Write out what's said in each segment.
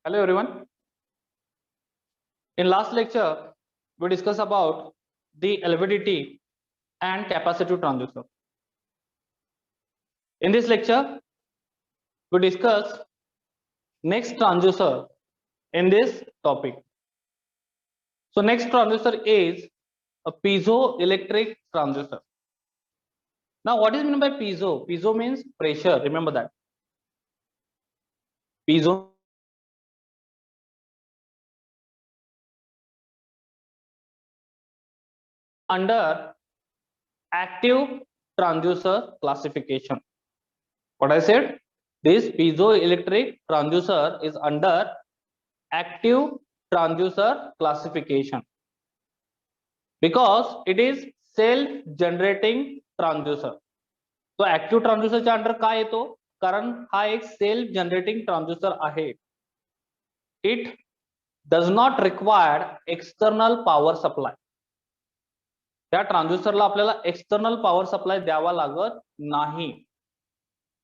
Hello everyone. In last lecture, we discussed about the LVDT and capacitive transducer. In this lecture, we discuss next transducer in this topic. So next transducer is a piezoelectric transducer. Now what is meant by piezo? Piezo means pressure, remember that. Piezo under active transducer classification. What I said, this piezoelectric transducer is under active transducer classification because it is self-generating transducer. तो active ट्रान्सड्यूसरच्या under काय येतो? कारण हा एक self generating transducer आहे. It does not required external power supply. त्या ट्रान्सड्यूसरला आपल्याला external power supply द्यावा लागत नाही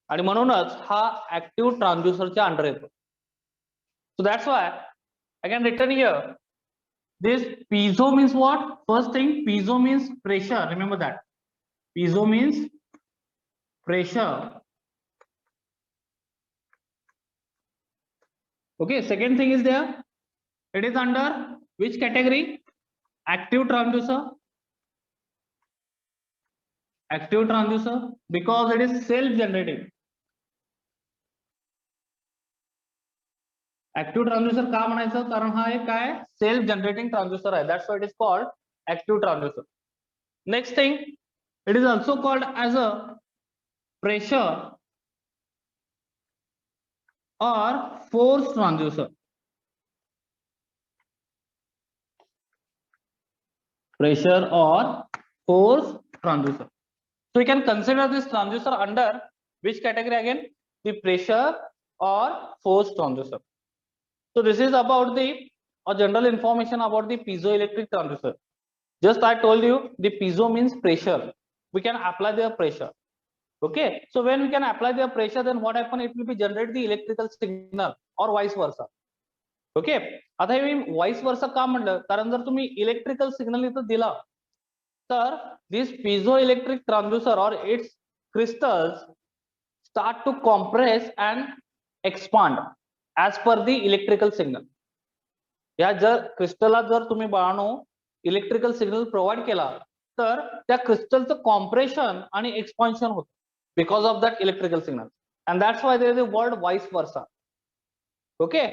आणि म्हणूनच हा ऍक्टिव्ह ट्रान्सड्यूसरच्या अंडर येतो. So that's why I can written here this piezo means what? First thing, piezo means pressure, remember that. Piezo means pressure. Okay, second thing is there, it is under which category? Active transducer. Active transducer because it is self generating. Active transducer का म्हणायचं? कारण हा एक काय self generating transducer आहे. That's why it is called active transducer. Next thing, it is also called as a pressure or force transducer. Pressure or force transducer. So you can consider this transducer under which category again? The pressure or force transducer. So this is about the general information about the piezoelectric transducer. Just I told you the piezo means pressure. We can apply their pressure. Okay. So when we can apply their pressure, then what happen? It will be generate the electrical signal or vice versa. Okay. आता हे मी vice वर्सा का म्हणलं? कारण जर तुम्ही electrical signal इथं दिला तर दिस piezoelectric transducer or its crystals start to compress and expand as per the electrical signal. या जर क्रिस्टलला जर तुम्ही बाळानो इलेक्ट्रिकल सिग्नल प्रोव्हाइड केला तर त्या क्रिस्टलचं कॉम्प्रेशन आणि एक्सपान्शन होतं because of that electrical signal. And that's why there is a word vice versa. Okay.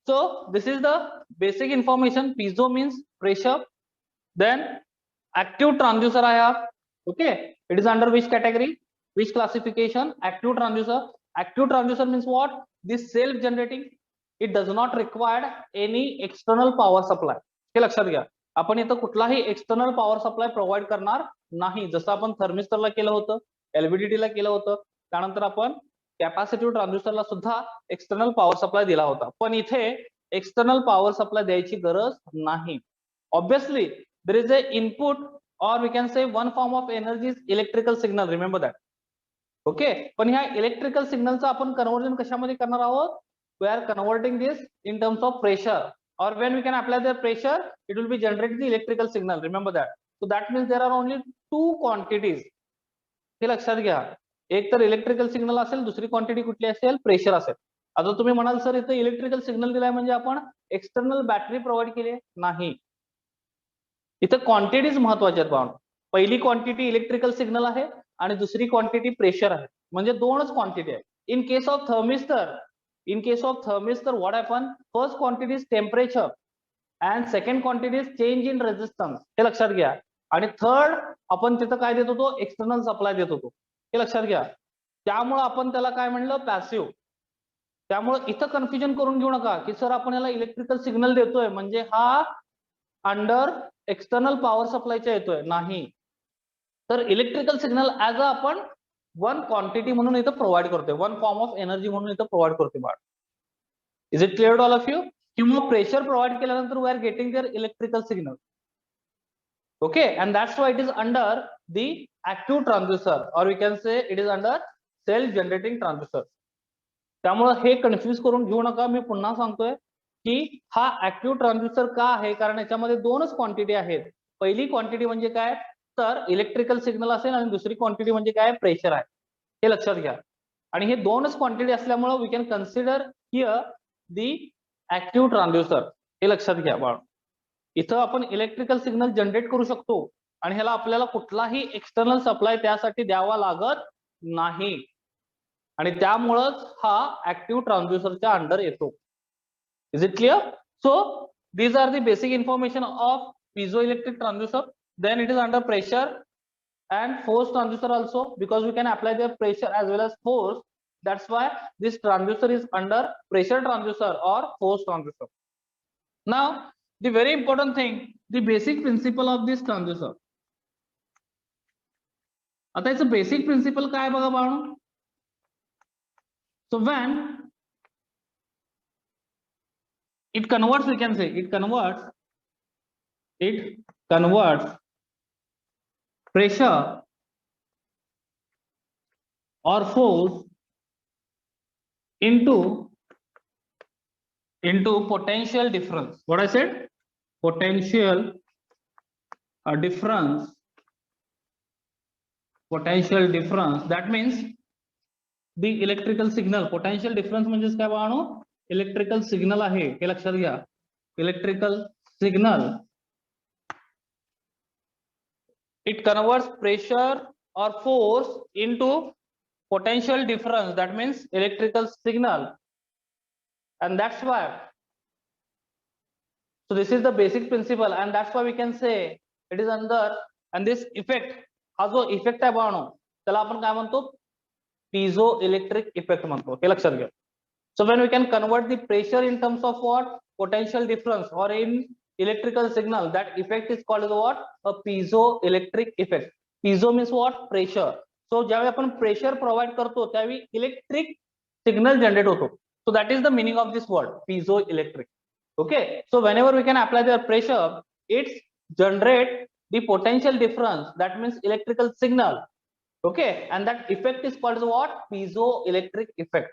So this is the basic information. Piezo means pressure. Then active transducer I have. Okay. It is under which category? Which classification? Active transducer. Active transducer means what? This self-generating. It does not require any external power supply. हे लक्षात घ्या. आपण इथं कुठलाही external power supply provide करणार नाही. जसं आपण थर्मिस्टरला केलं होतं, LVDT ला केलं होतं, त्यानंतर आपण कॅपॅसिटिव्ह ट्रान्सड्यूसरला सुद्धा एक्सटर्नल पॉवर सप्लाय दिला होता. पण इथे एक्सटर्नल पॉवर सप्लाय द्यायची गरज नाही. Obviously there is a input or we can say one form of energy is electrical signal, remember that. Okay. पण ह्या इलेक्ट्रिकल सिग्नलचं आपण कन्वर्जन कशामध्ये करणार आहोत? We are converting this in terms of pressure, or when we can apply the pressure it will be generate the electrical signal, remember that. So that means there are only two quantities. हे लक्षात घ्या. एक तर electrical signal असेल, दुसरी quantity कुठली असेल? Pressure असेल. आता तुम्ही म्हणाल सर इथे इलेक्ट्रिकल सिग्नल दिलाय म्हणजे आपण एक्सटर्नल बॅटरी प्रोव्हाइड केली नाही. इथं क्वांटिटीज महत्वाच्या आहेत. पहिली क्वांटिटी इलेक्ट्रिकल सिग्नल आहे आणि दुसरी क्वांटिटी प्रेशर आहे. म्हणजे दोनच क्वांटिटी आहे. In case of thermistor what happen? First quantity is temperature and second quantity is change in resistance. हे लक्षात घ्या. आणि थर्ड आपण तिथं काय देत होतो? एक्सटर्नल सप्लाय देत होतो. हे लक्षात घ्या. त्यामुळे आपण त्याला काय म्हणलं? पॅसिव्ह. त्यामुळे इथं कन्फ्युजन करून घेऊ नका की सर आपण याला इलेक्ट्रिकल सिग्नल देतोय म्हणजे हा अंडर एक्सटर्नल पॉवर सप्लायच्या येतोय. नाही. तर इलेक्ट्रिकल सिग्नल ऍज अ आपण वन क्वांटिटी म्हणून इथं प्रोव्हाइड करतोय, वन फॉर्म ऑफ एनर्जी म्हणून इथं प्रोव्हाइड करतोय बाळ. Is it clear to all of you? किंवा प्रेशर प्रोव्हाइड केल्यानंतर we are getting there electrical signal. Okay, and that's why it is under the active transducer, or we can say it is under self generating transducer. त्यामुळे हे confuse करून घेऊ नका. मी पुन्हा सांगतोय, की हा ऍक्टिव्ह ट्रान्झ्युसर का आहे, कारण याच्यामध्ये दोनच क्वांटिटी आहेत. पहिली क्वांटिटी म्हणजे काय, तर इलेक्ट्रिकल सिग्नल असेल आणि दुसरी क्वांटिटी म्हणजे काय, प्रेशर आहे. हे लक्षात घ्या. आणि हे दोनच क्वांटिटी असल्यामुळे we can consider here the active transducer. हे लक्षात घ्या बाळ. इथं आपण इलेक्ट्रिकल सिग्नल जनरेट करू शकतो आणि ह्याला आपल्याला कुठलाही एक्सटर्नल सप्लाय त्यासाठी द्यावा लागत नाही, आणि त्यामुळेच हा ऍक्टिव्ह ट्रान्झ्युसरच्या अंडर येतो. Is it clear? So these are the basic information of piezoelectric transducer. Then it is under pressure and force transducer also, because we can apply the pressure as well as force. That's why this transducer is under pressure transducer or force transducer. Now the very important thing, the basic principle of this transducer. आता याचं basic principle काय बघा बाळांनो. So when it converts, we can say it converts pressure or force into potential difference. What I said? Potential difference. Potential difference. That means the electrical signal. Potential difference म्हणजे काय बाळांनो, electrical signal आहे, हे लक्षात घ्या. Electrical signal, it converts pressure or force into potential difference. That means electrical signal, and that's why, so this is the basic principle, and that's why we can say it is under, and this effect, हा जो effect आहे बाळांनो त्याला आपण काय म्हणतो, piezoelectric effect म्हणतो. हे लक्षात घ्या. So when we can convert the pressure in terms of what, potential difference, or in electrical signal, that effect is called as what, a piezoelectric effect. Piezo means what, pressure. So ज्यावेळी आपण pressure provide करतो त्यावेळी electric signal generate होतो. So that is the meaning of this word, piezoelectric. Okay, so whenever we can apply the pressure, it's generate the potential difference, that means electrical signal. Okay, and that effect is called as what, piezoelectric effect.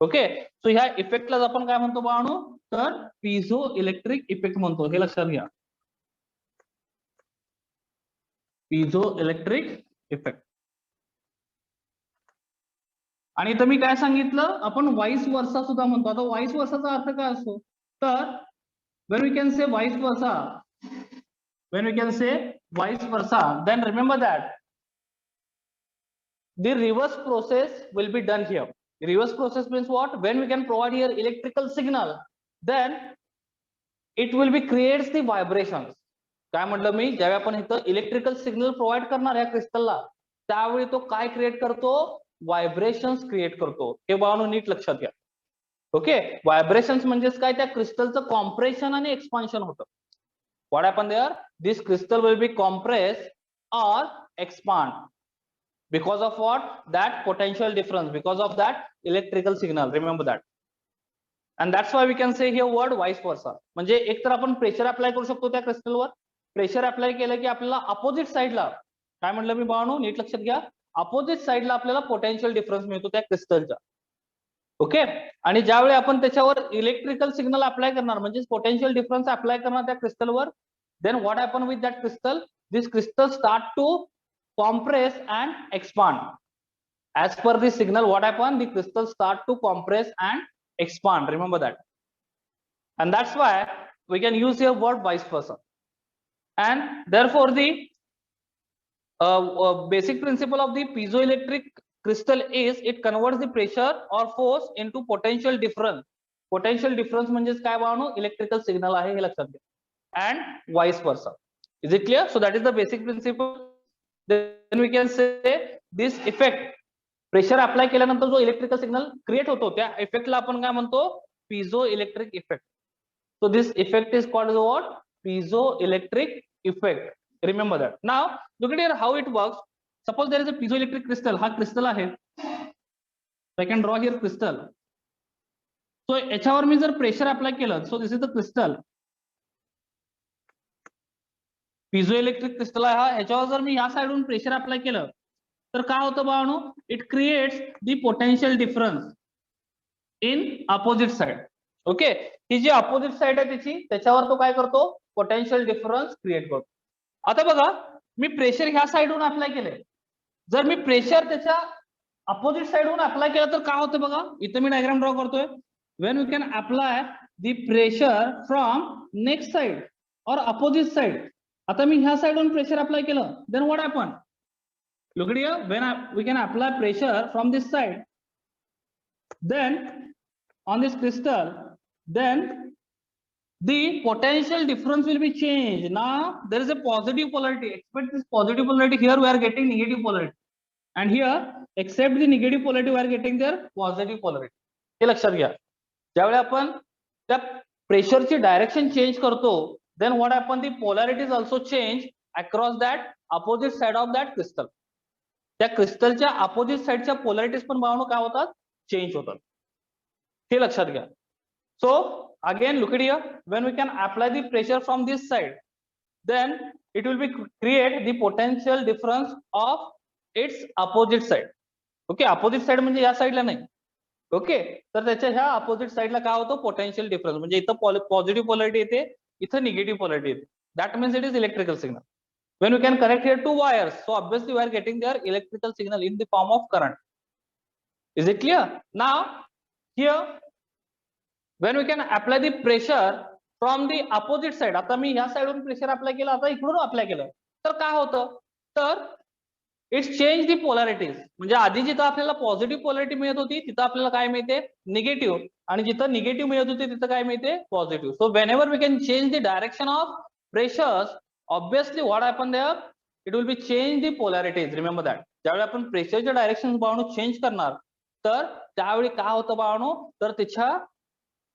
Okay, so ह्या इफेक्टला आपण काय म्हणतो बाळांनो, तर piezo electric effect म्हणतो. हे लक्षात घ्या, पिझो इलेक्ट्रिक इफेक्ट. आणि इथं मी काय सांगितलं, आपण वाईस वर्सा सुद्धा म्हणतो. आता वाईस वर्साचा अर्थ काय असतो, तर when we can say vice versa, then remember that the reverse process will be done here. Reverse process means what, when we can provide here electrical signal, then it will be creates the vibrations. काय म्हटलं मी, ज्यावेळी आपण इथं electrical signal provide करणार या क्रिस्टलला, त्यावेळी तो काय क्रिएट करतो, व्हायब्रेशन्स क्रिएट करतो. हे बाळांनो नीट लक्षात घ्या. ओके, व्हायब्रेशन्स म्हणजेच काय, त्या क्रिस्टलचं कॉम्प्रेशन आणि एक्सपान्शन होतं. What happen there, this crystal will be compress और expand because of what, that potential difference, because of that electrical signal. Remember that, and that's why we can say here word vice versa. म्हणजे एक तर आपण pressure apply करू शकतो त्या क्रिस्टलवर. Pressure apply केलं की आपल्याला अपोजिट साइडला, काय म्हटलं मी बाळांनो, नीट लक्षात घ्या, अपोजिट साइडला आपल्याला पोटेन्शियल डिफरन्स मिळतो त्या क्रिस्टलचा. ओके, आणि ज्यावेळी आपण त्याच्यावर इलेक्ट्रिकल सिग्नल अप्लाय करणार, म्हणजे पोटेन्शियल डिफरन्स अप्लाय करणार त्या क्रिस्टलवर, then what happen with that crystal, this crystal start to compress and expand. As per the signal, what happen, the crystal start to compress and expand. Remember that, and that's why we can use here word vice versa. And therefore the basic principle of the piezoelectric crystal is it converts the pressure or force into potential difference. Potential difference म्हणजेच काय बाळांनो, electrical signal आहे, हे लक्षात घ्या, and vice versa. Is it clear? So that is the basic principle. Then we can say this effect, pressure apply केल्यानंतर जो electrical signal create होतो त्या इफेक्टला आपण काय म्हणतो, piezoelectric effect. So this effect is called what, piezoelectric effect. Remember that. Now look at here how it works. Suppose there is a piezoelectric crystal. हा crystal आहे, I can draw here crystal. So याच्यावर मी जर pressure apply केलं, so this is the crystal, piezoelectric crystal आहे हा. ह्याच्यावर जर मी या साइडून प्रेशर अप्लाय केलं तर काय होतं बाळांनो, it creates the potential difference in opposite side. Okay, ही जी अपोजिट साइड आहे त्याची, त्याच्यावर तो काय करतो, पोटेन्शियल डिफरन्स क्रिएट करतो. आता बघा, मी प्रेशर ह्या साइडहून अप्लाय केलंय, जर मी प्रेशर त्याच्या अपोजिट साइडहून अप्लाय केलं तर काय होतं बघा, इथं मी डायग्राम ड्रॉ करतोय. When we can apply the pressure from next side और अपोजिट साइड. आता मी ह्या साइडहून प्रेशर अप्लाय केलं, then what happen, look at here, when we can apply pressure from this side, then on this crystal, then the potential difference will be changed. Now there is a positive polarity, expect this positive polarity, here we are getting negative polarity, and here except the negative polarity we are getting their positive polarity. हे लक्षात घ्या, ज्यावेळी आपण त्या प्रेशरची direction change करतो, then what happen, the polarity is also change across that opposite side of that crystal. त्या क्रिस्टलच्या opposite साइडच्या polarities पण बघा काय होतात, चेंज होतात. हे लक्षात घ्या. So again look it here, when we can apply the pressure from this side, then it will be create the potential difference of its opposite side. Okay, opposite side म्हणजे या साइडला नाही. ओके, तर त्याच्या ह्या अपोजिट साइडला काय होतं, पोटेन्शियल डिफरन्स, म्हणजे इथं पॉझिटिव्ह पोलॅरिटी येते, इथं निगेटिव्ह पोलॅरिटी येते. That means it is electrical signal. When we can connect here two wires, so obviously we are getting their electrical signal in the form of current. Is it clear? Now here when we can apply the pressure from the opposite side, आता मी ह्या साइडवरून pressure apply केलं, आता इकडून apply केलं, तर काय होतं, तर इट्स चेंज दी पोलॅरिटीज. म्हणजे आधी जिथं आपल्याला पॉझिटिव्ह पोलॅरिटी मिळत होती, तिथं आपल्याला काय मिळते, निगेटिव्ह, आणि जिथं निगेटिव्ह मिळत होती तिथं काय मिळते, positive. So whenever we can change the direction of pressures, obviously what happened there, it will be change the polarities. Remember that ज्यावेळी आपण प्रेशरच्या डायरेक्शन बाळानो चेंज करणार, तर त्यावेळी काय होतं बाळानो, तर त्याच्या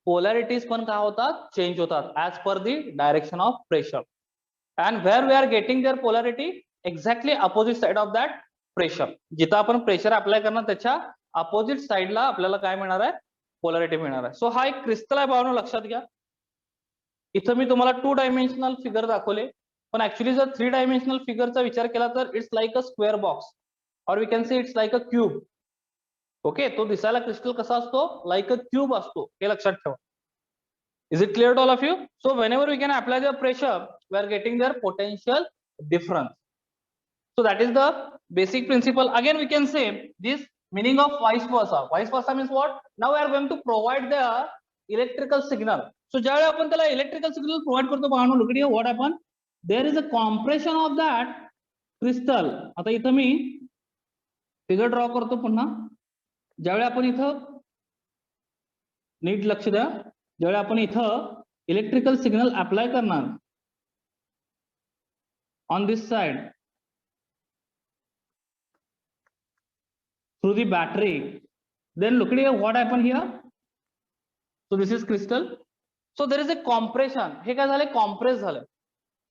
पोलॅरिटीज पण काय होतात, चेंज होतात as per the direction of pressure. And where we are getting there polarity, exactly opposite side of that pressure. जिथं आपण प्रेशर अप्लाय करणार त्याच्या अपोजिट साइडला आपल्याला काय मिळणार आहे, पोलॅरिटी मिळणार आहे. सो हा एक क्रिस्टल आहे बाळानो, लक्षात घ्या. इथं मी तुम्हाला 2 डायमेन्शनल फिगर दाखवले, पण ऍक्च्युअली जर 3 डायमेन्शनल फिगरचा विचार केला तर it's like a square box, or we can say it's like a cube. Okay, तो दिसायला क्रिस्टल कसा असतो, लाईक अ क्यूब असतो, हे लक्षात ठेवा. Is it clear to all of you? So whenever we can apply the pressure, we are getting there potential difference. So that is the basic principle. Again we can say this meaning of vice versa. Vice versa means what? Now we are going to provide the electrical signal. So ज्यावेळी आपण त्याला electrical signal provide करतो बघा, look at here, what happen, there is a compression of that crystal. आता इथं me figure draw करतो पुन्हा. ज्यावेळी आपण इथं नीट लक्ष द्या, ज्यावेळी आपण इथं इलेक्ट्रिकल सिग्नल अप्लाय करणार on this side through the battery, then look at here, what happened here. So this is crystal, so there is a compression. हे काय झालं, कॉम्प्रेस झालं.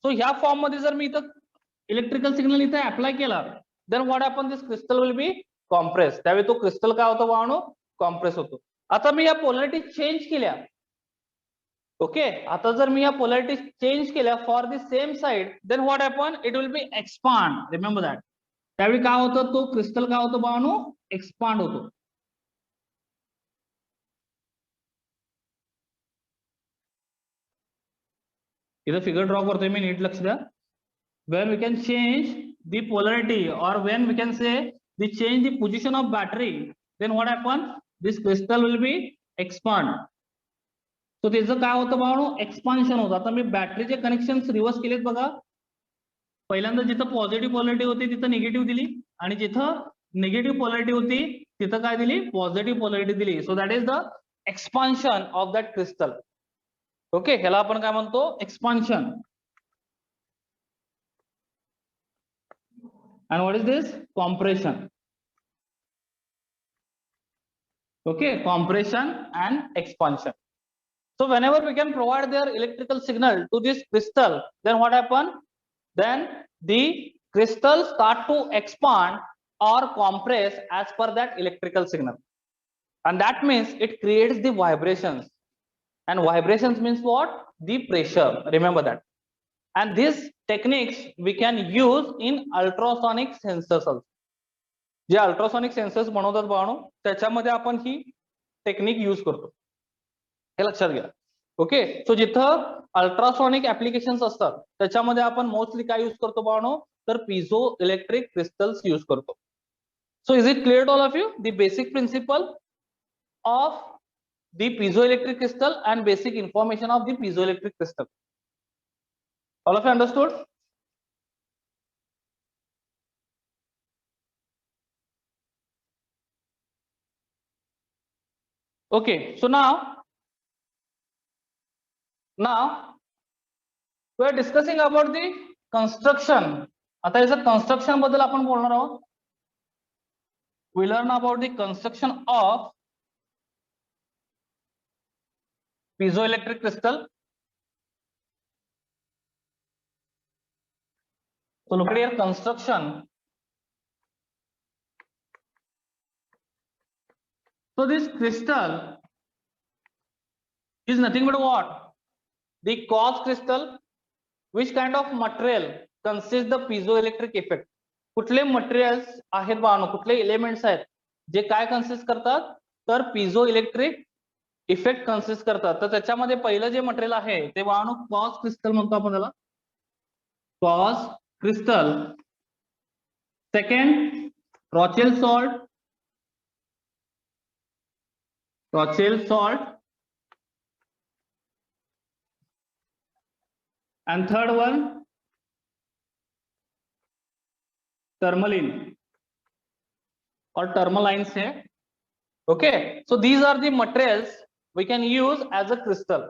सो ह्या फॉर्म मध्ये जर मी इथं इलेक्ट्रिकल सिग्नल इथे अप्लाय केला, then what happened, this crystal will be compressed. त्यावेळी तो क्रिस्टल काय होतो बाळानो, कॉम्प्रेस होतो. आता मी या पोलॅरिटी चेंज केल्या. ओके, आता जर मी या पोलॅरिटी चेंज केल्या for the same side, then what happened, it will be expand. Remember that. त्यावेळी काय होतं, तो क्रिस्टल काय होतो बाळानो, एक्सपांड होतो. इथं फिगर ड्रॉ करतोय मी, नीट लक्ष द्या. when we can change the polarity, or when we can say the change the position of battery, then what happen, this crystal will be expand. so त्याचं काय होतं बाळानो, एक्सपान्शन होतं. आता मी बॅटरीचे कनेक्शन रिव्हर्स केलेत बघा. पहिल्यांदा जिथं पॉझिटिव्ह पोलॅरिटी होती तिथं निगेटिव्ह दिली, आणि जिथं निगेटिव्ह पोलॅरिटी होती तिथं काय दिली, पॉझिटिव्ह पोलॅरिटी दिली. So that is the expansion of that crystal. Okay, ह्याला आपण काय म्हणतो, expansion. and what is this, compression. Okay, compression and expansion. So whenever we can provide their electrical signal to this crystal, then what happen, then the crystal start to expand or compress as per that electrical signal, and that means it creates the vibrations, and vibrations means what, the pressure. Remember that. And these techniques we can use in ultrasonic sensors also. जे ultrasonic sensors बनवतात बाळानो, त्याच्यामध्ये आपण ही technique use करतो. हे लक्षात घ्या. Okay, so जिथं ultrasonic applications असतात त्याच्यामध्ये आपण मोस्टली काय यूज करतो बाळांनो, तर पिझो इलेक्ट्रिक क्रिस्टल्स यूज करतो. So is it clear to all of you the basic principle of the piezoelectric crystal and basic information of the piezoelectric crystal? All of you understood? Okay, so now we are discussing about the construction. आता याचं construction बद्दल आपण बोलणार आहोत. We learn about the construction of piezoelectric crystal. So look at here, construction. So this crystal is nothing but what? The quartz crystal. Which kind of material consists the piezoelectric effect? कुठले materials आहेत बाळांनो, कुठले elements आहेत जे काय consist करतात, तर piezo electric effect consist करतात. तर त्याच्यामध्ये पहिलं जे मटेरियल आहे ते बाळांनो क्वार्ट्ज क्रिस्टल म्हणतो आपण त्याला, quartz crystal. Second Rochelle salt, Rochelle salt. and third one tourmaline or tourmalines है. Okay, so these are the materials we can use as a crystal.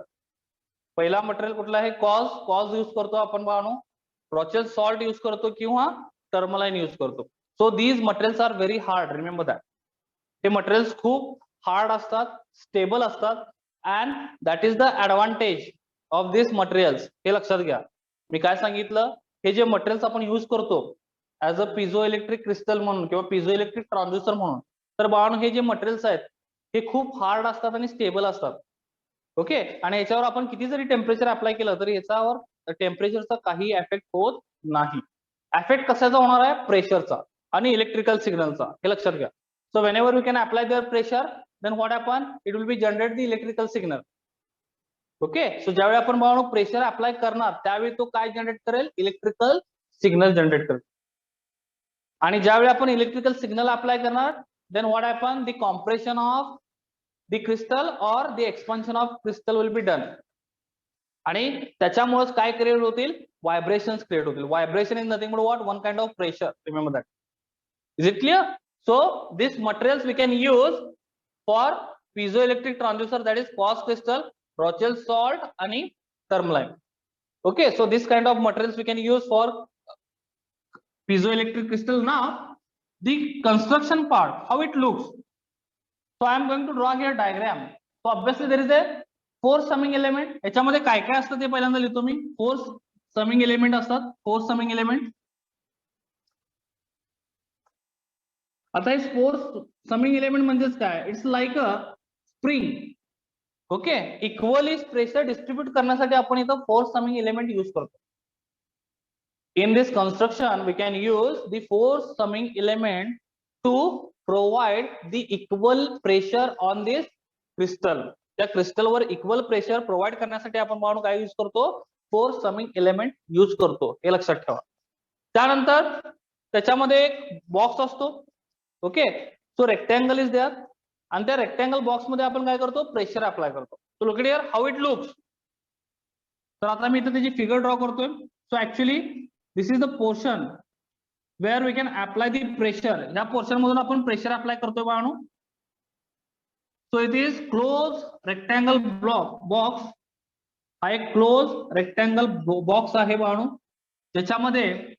पहिला मटेरियल कुठला आहे, क्वार्ट्ज यूज करतो आपण बाळांनो, रॉचेल सॉल्ट यूज करतो किंवा टर्मलाइन यूज करतो. So these materials are very hard, remember that. हे मटेरियल्स खूप हार्ड असतात, स्टेबल असतात, and that is the advantage of this materials. हे लक्षात घ्या. मी काय सांगितलं, हे जे मटेरियल्स आपण यूज करतो as a piezoelectric crystal म्हणून किंवा पिझो इलेक्ट्रिक ट्रान्झ्युसर म्हणून, तर बाळांनो हे जे मटेरियल्स आहेत हे खूप हार्ड असतात आणि स्टेबल असतात. ओके, आणि याच्यावर आपण किती जरी टेम्परेचर अप्लाय केलं तरी याच्यावर टेम्परेचरचा काही इफेक्ट होत नाही. इफेक्ट कशाचा होणार आहे, प्रेशरचा आणि इलेक्ट्रिकल सिग्नलचा. हे लक्षात घ्या. So whenever we can apply there pressure, then what happen, it will be generate the electrical signal. Okay, so ज्यावेळी आपण बाळांनो प्रेशर अप्लाय करणार त्यावेळी तो काय जनरेट करेल, इलेक्ट्रिकल सिग्नल जनरेट करेल. आणि ज्यावेळी आपण इलेक्ट्रिकल सिग्नल अप्लाय करणार, then what happen, the compression of the crystal or the expansion of crystal will be done. आणि त्याच्यामुळेच काय क्रिएट होतील, व्हायब्रेशन्स क्रिएट होतील. Vibration is nothing but what, one kind of pressure, remember that. Is it clear? So this materials we can use for piezoelectric transducer, that is quartz crystal, Rochelle salt आणि tourmaline. Okay, so this kind of materials we can use for piezoelectric crystal. Now the construction part, how it looks. So I am going to draw here diagram. So obviously there is a force summing element. याच्यामध्ये काय काय असतं ते पहिल्यांदा लिहितो मी. force summing element असतात, force summing element. आता हे force summing element म्हणजेच काय, it's like a spring. Okay, equally pressure distribute करण्यासाठी आपण इथं फोर्स समिंग एलिमेंट यूज करतो. In this construction we can use the force summing element to provide the equal pressure on this crystal. त्या क्रिस्टलवर equal pressure provide करण्यासाठी आपण म्हणून काय यूज करतो, फोर्स समिंग एलिमेंट यूज करतो. हे लक्षात ठेवा. त्यानंतर त्याच्यामध्ये एक बॉक्स असतो. Okay, so rectangle is there, आणि त्या रेक्टँगल बॉक्स मध्ये आपण काय करतो, प्रेशर अप्लाय करतो. So look here how it looks. तर आता मी इथे त्याची फिगर ड्रॉ करतोय. So actually this is the portion where we can apply the pressure. या पोर्शन मधून आपण प्रेशर अप्लाय करतोय बाळांनो. So it is close rectangle box. हा एक क्लोज रेक्टँगल बॉक्स आहे बाळांनो, ज्याच्यामध्ये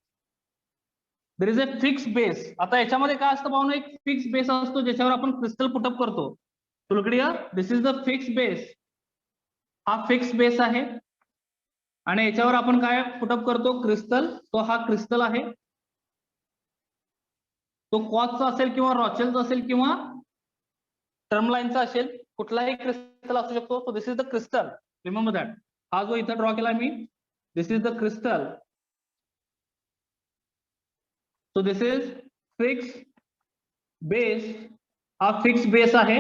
there is a fix base. आता याच्यामध्ये काय असतं बाळांनो, एक फिक्स बेस असतो ज्याच्यावर आपण क्रिस्टल पुटअप करतो. So look here, this is the fix base. हा फिक्स बेस आहे आणि याच्यावर आपण काय पुटअप करतो, क्रिस्टल. तो हा क्रिस्टल आहे, तो क्वार्ट्जचा असेल किंवा रॉचेलचा असेल किंवा टर्मलाइनचा असेल, कुठलाही क्रिस्टल असू शकतो. So this is the crystal, remember that. हा जो इथं ड्रॉ केला मी, this is the crystal. So this is fixed base. हा फिक्स बेस आहे.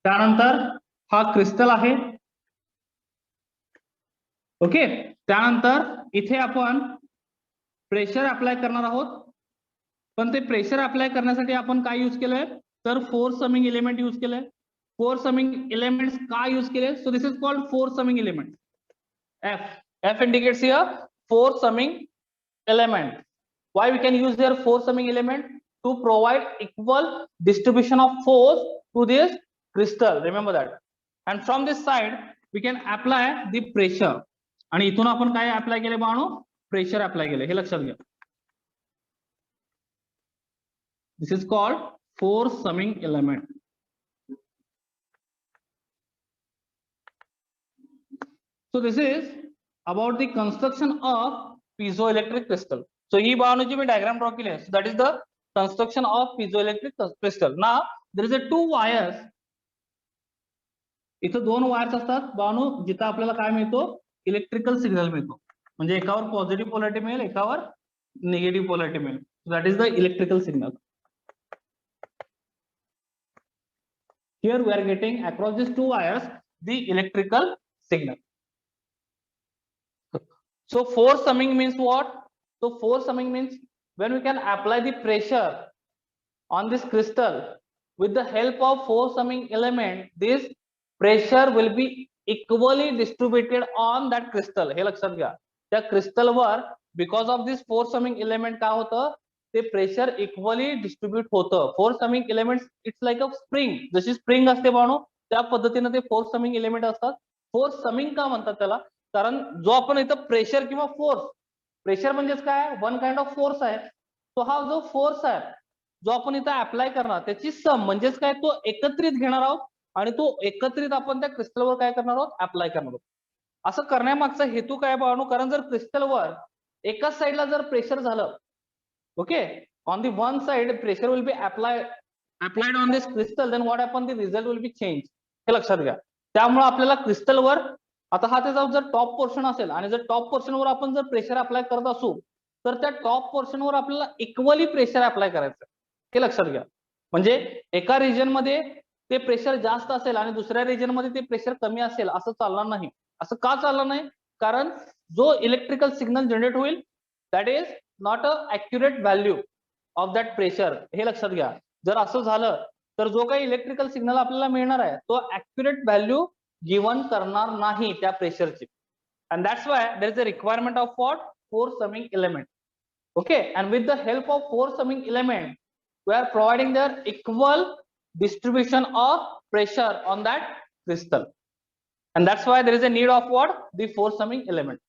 त्यानंतर हा क्रिस्टल आहे ओके, त्यानंतर इथे आपण प्रेशर अप्लाय करणार आहोत, पण ते प्रेशर अप्लाय करण्यासाठी आपण काय यूज केलंय, तर फोर्स समिंग एलिमेंट यूज केलंय. फोर्स समिंग एलिमेंट्स का यूज केले, so this is called force summing element. F indicates here force summing element. Why we can use their force summing element? To provide equal distribution of force to this crystal. Remember that. And from this side we can apply the pressure. आणि इथून आपण काय apply केले बाळांनो, pressure apply केले, हे लक्षात घ्या. This is called force summing element. So this is about the construction of piezoelectric crystal. So ही बाळांनो मी डायग्राम ड्रॉ केली आहे. So that is the construction of piezoelectric crystal. Now there is a two wires. इथं दोन wires असतात बाळांनो, जिथं आपल्याला काय मिळतो, इलेक्ट्रिकल सिग्नल मिळतो. म्हणजे एकावर पॉझिटिव्ह पोलॅरिटी मिळेल, एकावर निगेटिव्ह पोलॅरिटी मिळेल. That is the electrical signal. Here we are getting across these two wires the electrical signal. So force summing means what? So force summing means when we can apply the pressure on this crystal with the help of force summing element, this pressure will be equally distributed on that crystal. हे लक्षात घ्या, त्या crystal वर because of this force summing element काय होतं, ते pressure equally distribute होतं. Force summing element it's like a spring, जशी स्प्रिंग असते बाळांनो त्या पद्धतीने ते फोर्स समिंग एलिमेंट असतात. फोर्स समिंग का म्हणतात त्याला, कारण जो आपण इथं प्रेशर किंवा फोर्स, प्रेशर म्हणजेच काय, वन काइंड ऑफ फोर्स आहे. तो हा जो फोर्स आहे जो आपण इथं अप्लाय करणार त्याची सम म्हणजेच काय, तो एकत्रित घेणार आहोत आणि तो एकत्रित आपण त्या क्रिस्टलवर काय करणार आहोत, अप्लाय करणार आहोत. असं करण्यामागचा हेतू काय बाळांनो, कारण जर क्रिस्टलवर एकाच साईडला जर प्रेशर झालं, okay, on the one side pressure will be applied on this crystal, then what happen, the result will be changed. हे लक्षात घ्या. त्यामुळे आपल्याला क्रिस्टलवर आता हा त्याचा जर टॉप पोर्शन असेल आणि जर टॉप पोर्शनवर आपण जर प्रेशर अप्लाय करत असू तर त्या टॉप पोर्शनवर आपल्याला इक्वली प्रेशर अप्लाय करायचं, हे लक्षात घ्या. म्हणजे एका रिजन मध्ये ते प्रेशर जास्त असेल आणि दुसऱ्या रिजन मध्ये ते प्रेशर कमी असेल असं चालणार नाही. असं का चालणार नाही, कारण जो इलेक्ट्रिकल सिग्नल जनरेट होईल that is not a accurate value of that pressure. हे लक्षात घ्या. जर असं झालं तर जो काही इलेक्ट्रिकल सिग्नल आपल्याला मिळणार आहे तो ॲक्युरेट व्हॅल्यू गिव्हन करणार नाही त्या प्रेशरची. And that's why there is a requirement of what, force summing element. Okay, and with the help of force summing element we are providing their equal distribution of pressure on that crystal, and that's why there is a need of what, the force summing element.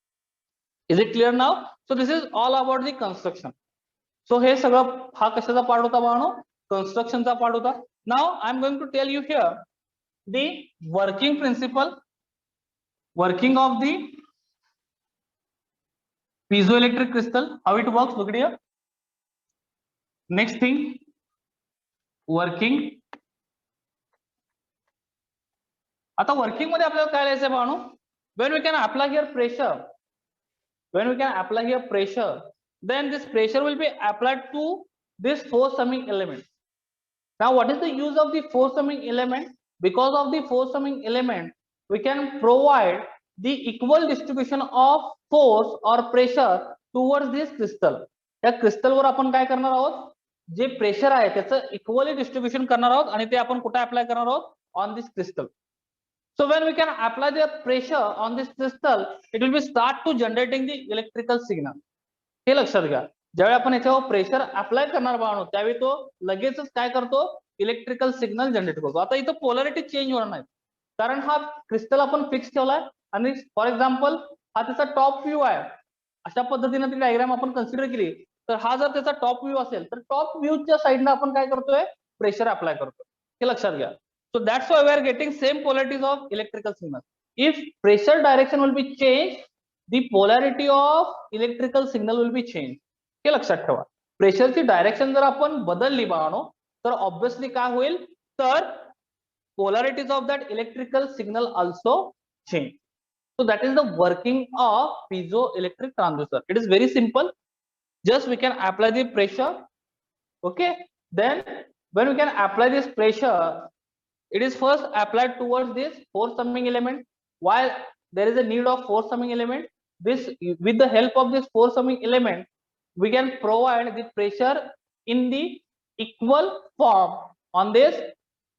Is it clear now? So this is all about the construction. So हे सगळं हा कशाचा part होता बाळांनो, कन्स्ट्रक्शनचा part होता. Now I am going to tell you here the working principle, working of the piezoelectric crystal, how it works. Look at here. Next thing, working. आता working मध्ये आपल्याला काय लिहायचं बाळांनो, when we can apply here pressure, when we can apply here pressure, then this pressure will be applied to this force summing element. Now what is the use of the force summing element? Because of the force summing element we can provide the equal distribution of force or pressure towards this crystal. त्या crystal वर आपण काय करणार आहोत, जे pressure आहे त्याचं equally distribution करणार आहोत आणि ते आपण कुठे अप्लाय करणार आहोत, on this crystal. So when we can apply the pressure on this crystal, it will be start to generating the electrical signal. हे लक्षात घ्या. ज्यावेळी आपण याच्यावर प्रेशर अप्लाय करणार बाळांनो त्यावेळी तो लगेचच काय करतो, इलेक्ट्रिकल सिग्नल जनरेट करतो. आता इथं पोलॅरिटी चेंज होणार नाही कारण हा क्रिस्टल आपण फिक्स ठेवलाय आणि फॉर एक्झाम्पल हा त्याचा टॉप व्ह्यू आहे. अशा पद्धतीने ती डायग्राम आपण कन्सिडर केली तर हा जर त्याचा टॉप व्ह्यू असेल तर टॉप व्ह्यूच्या साईडला आपण काय करतोय, प्रेशर अप्लाय करतोय. हे लक्षात घ्या. So that's why we are getting same polarities of electrical signal. If pressure direction will be changed, the polarity of electrical signal will be changed. हे लक्षात ठेवा. प्रेशरची डायरेक्शन जर आपण बदलली बाळांनो तर ऑब्विसली काय होईल, तर polarities of that electrical signal also change. So that is the working of piezoelectric transducer. It is very simple. Just we can apply the pressure. Okay, then when we can apply this pressure, it is first applied towards this force summing element. While there is a need of force summing element. This, with the help of this force summing element, we can provide the pressure in the equal form on this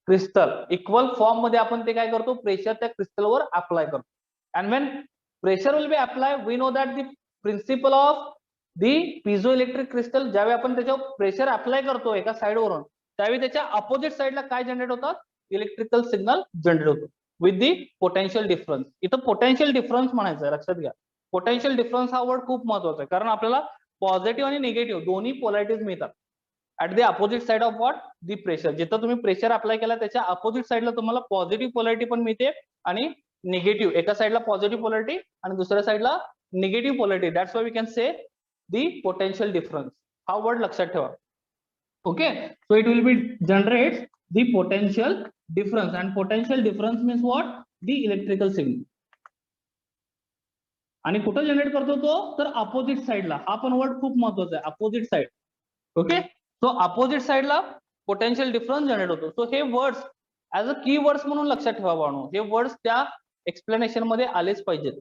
crystal. Equal form मध्ये आपण ते काय करतो, pressure त्या crystal वर apply करतो. And when pressure will be applied, we know that the principle of the piezoelectric crystal, ज्यावेळी आपण त्याच्यावर प्रेशर अप्लाय करतो एका साइड वरून, त्यावेळी त्याच्या अपोजिट साइडला काय जनरेट होतात, इलेक्ट्रिकल सिग्नल जनरेट होतो विथ दी पोटेन्शियल डिफरन्स. इथं पोटेन्शियल डिफरन्स म्हणायचं आहे, लक्षात घ्या. पोटेन्शियल डिफरन्स हा वर्ड खूप महत्वाचा आहे, कारण आपल्याला पॉझिटिव्ह आणि निगेटिव्ह दोन्ही पोलॅरिटीज मिळतात at the opposite side of what, the pressure. जिथं तुम्ही प्रेशर अप्लाय केला त्याच्या अपोजिट साइडला तुम्हाला पॉझिटिव्ह पोलॅरिटी पण मिळते आणि निगेटिव्ह, एका साइडला पॉझिटिव्ह पोलॅरिटी आणि दुसऱ्या साइडला negative polarity. That's why we can say the potential difference. हा वर्ड लक्षात ठेवा. Okay, so it will be generate the potential difference, and potential difference means what, the electrical signal. आणि कुठं जनरेट करतो तो, तर अपोजिट साइडला. हा पण वर्ड खूप महत्वाचा आहे, opposite side. Okay, so opposite साइडला पोटेन्शियल डिफरन्स जनरेट होतो. सो हे वर्ड्स ऍज अ की वर्ड्स म्हणून लक्षात ठेवा बाळांनो. हे वर्ड्स त्या एक्सप्लेनेशन मध्ये आलेच पाहिजेत.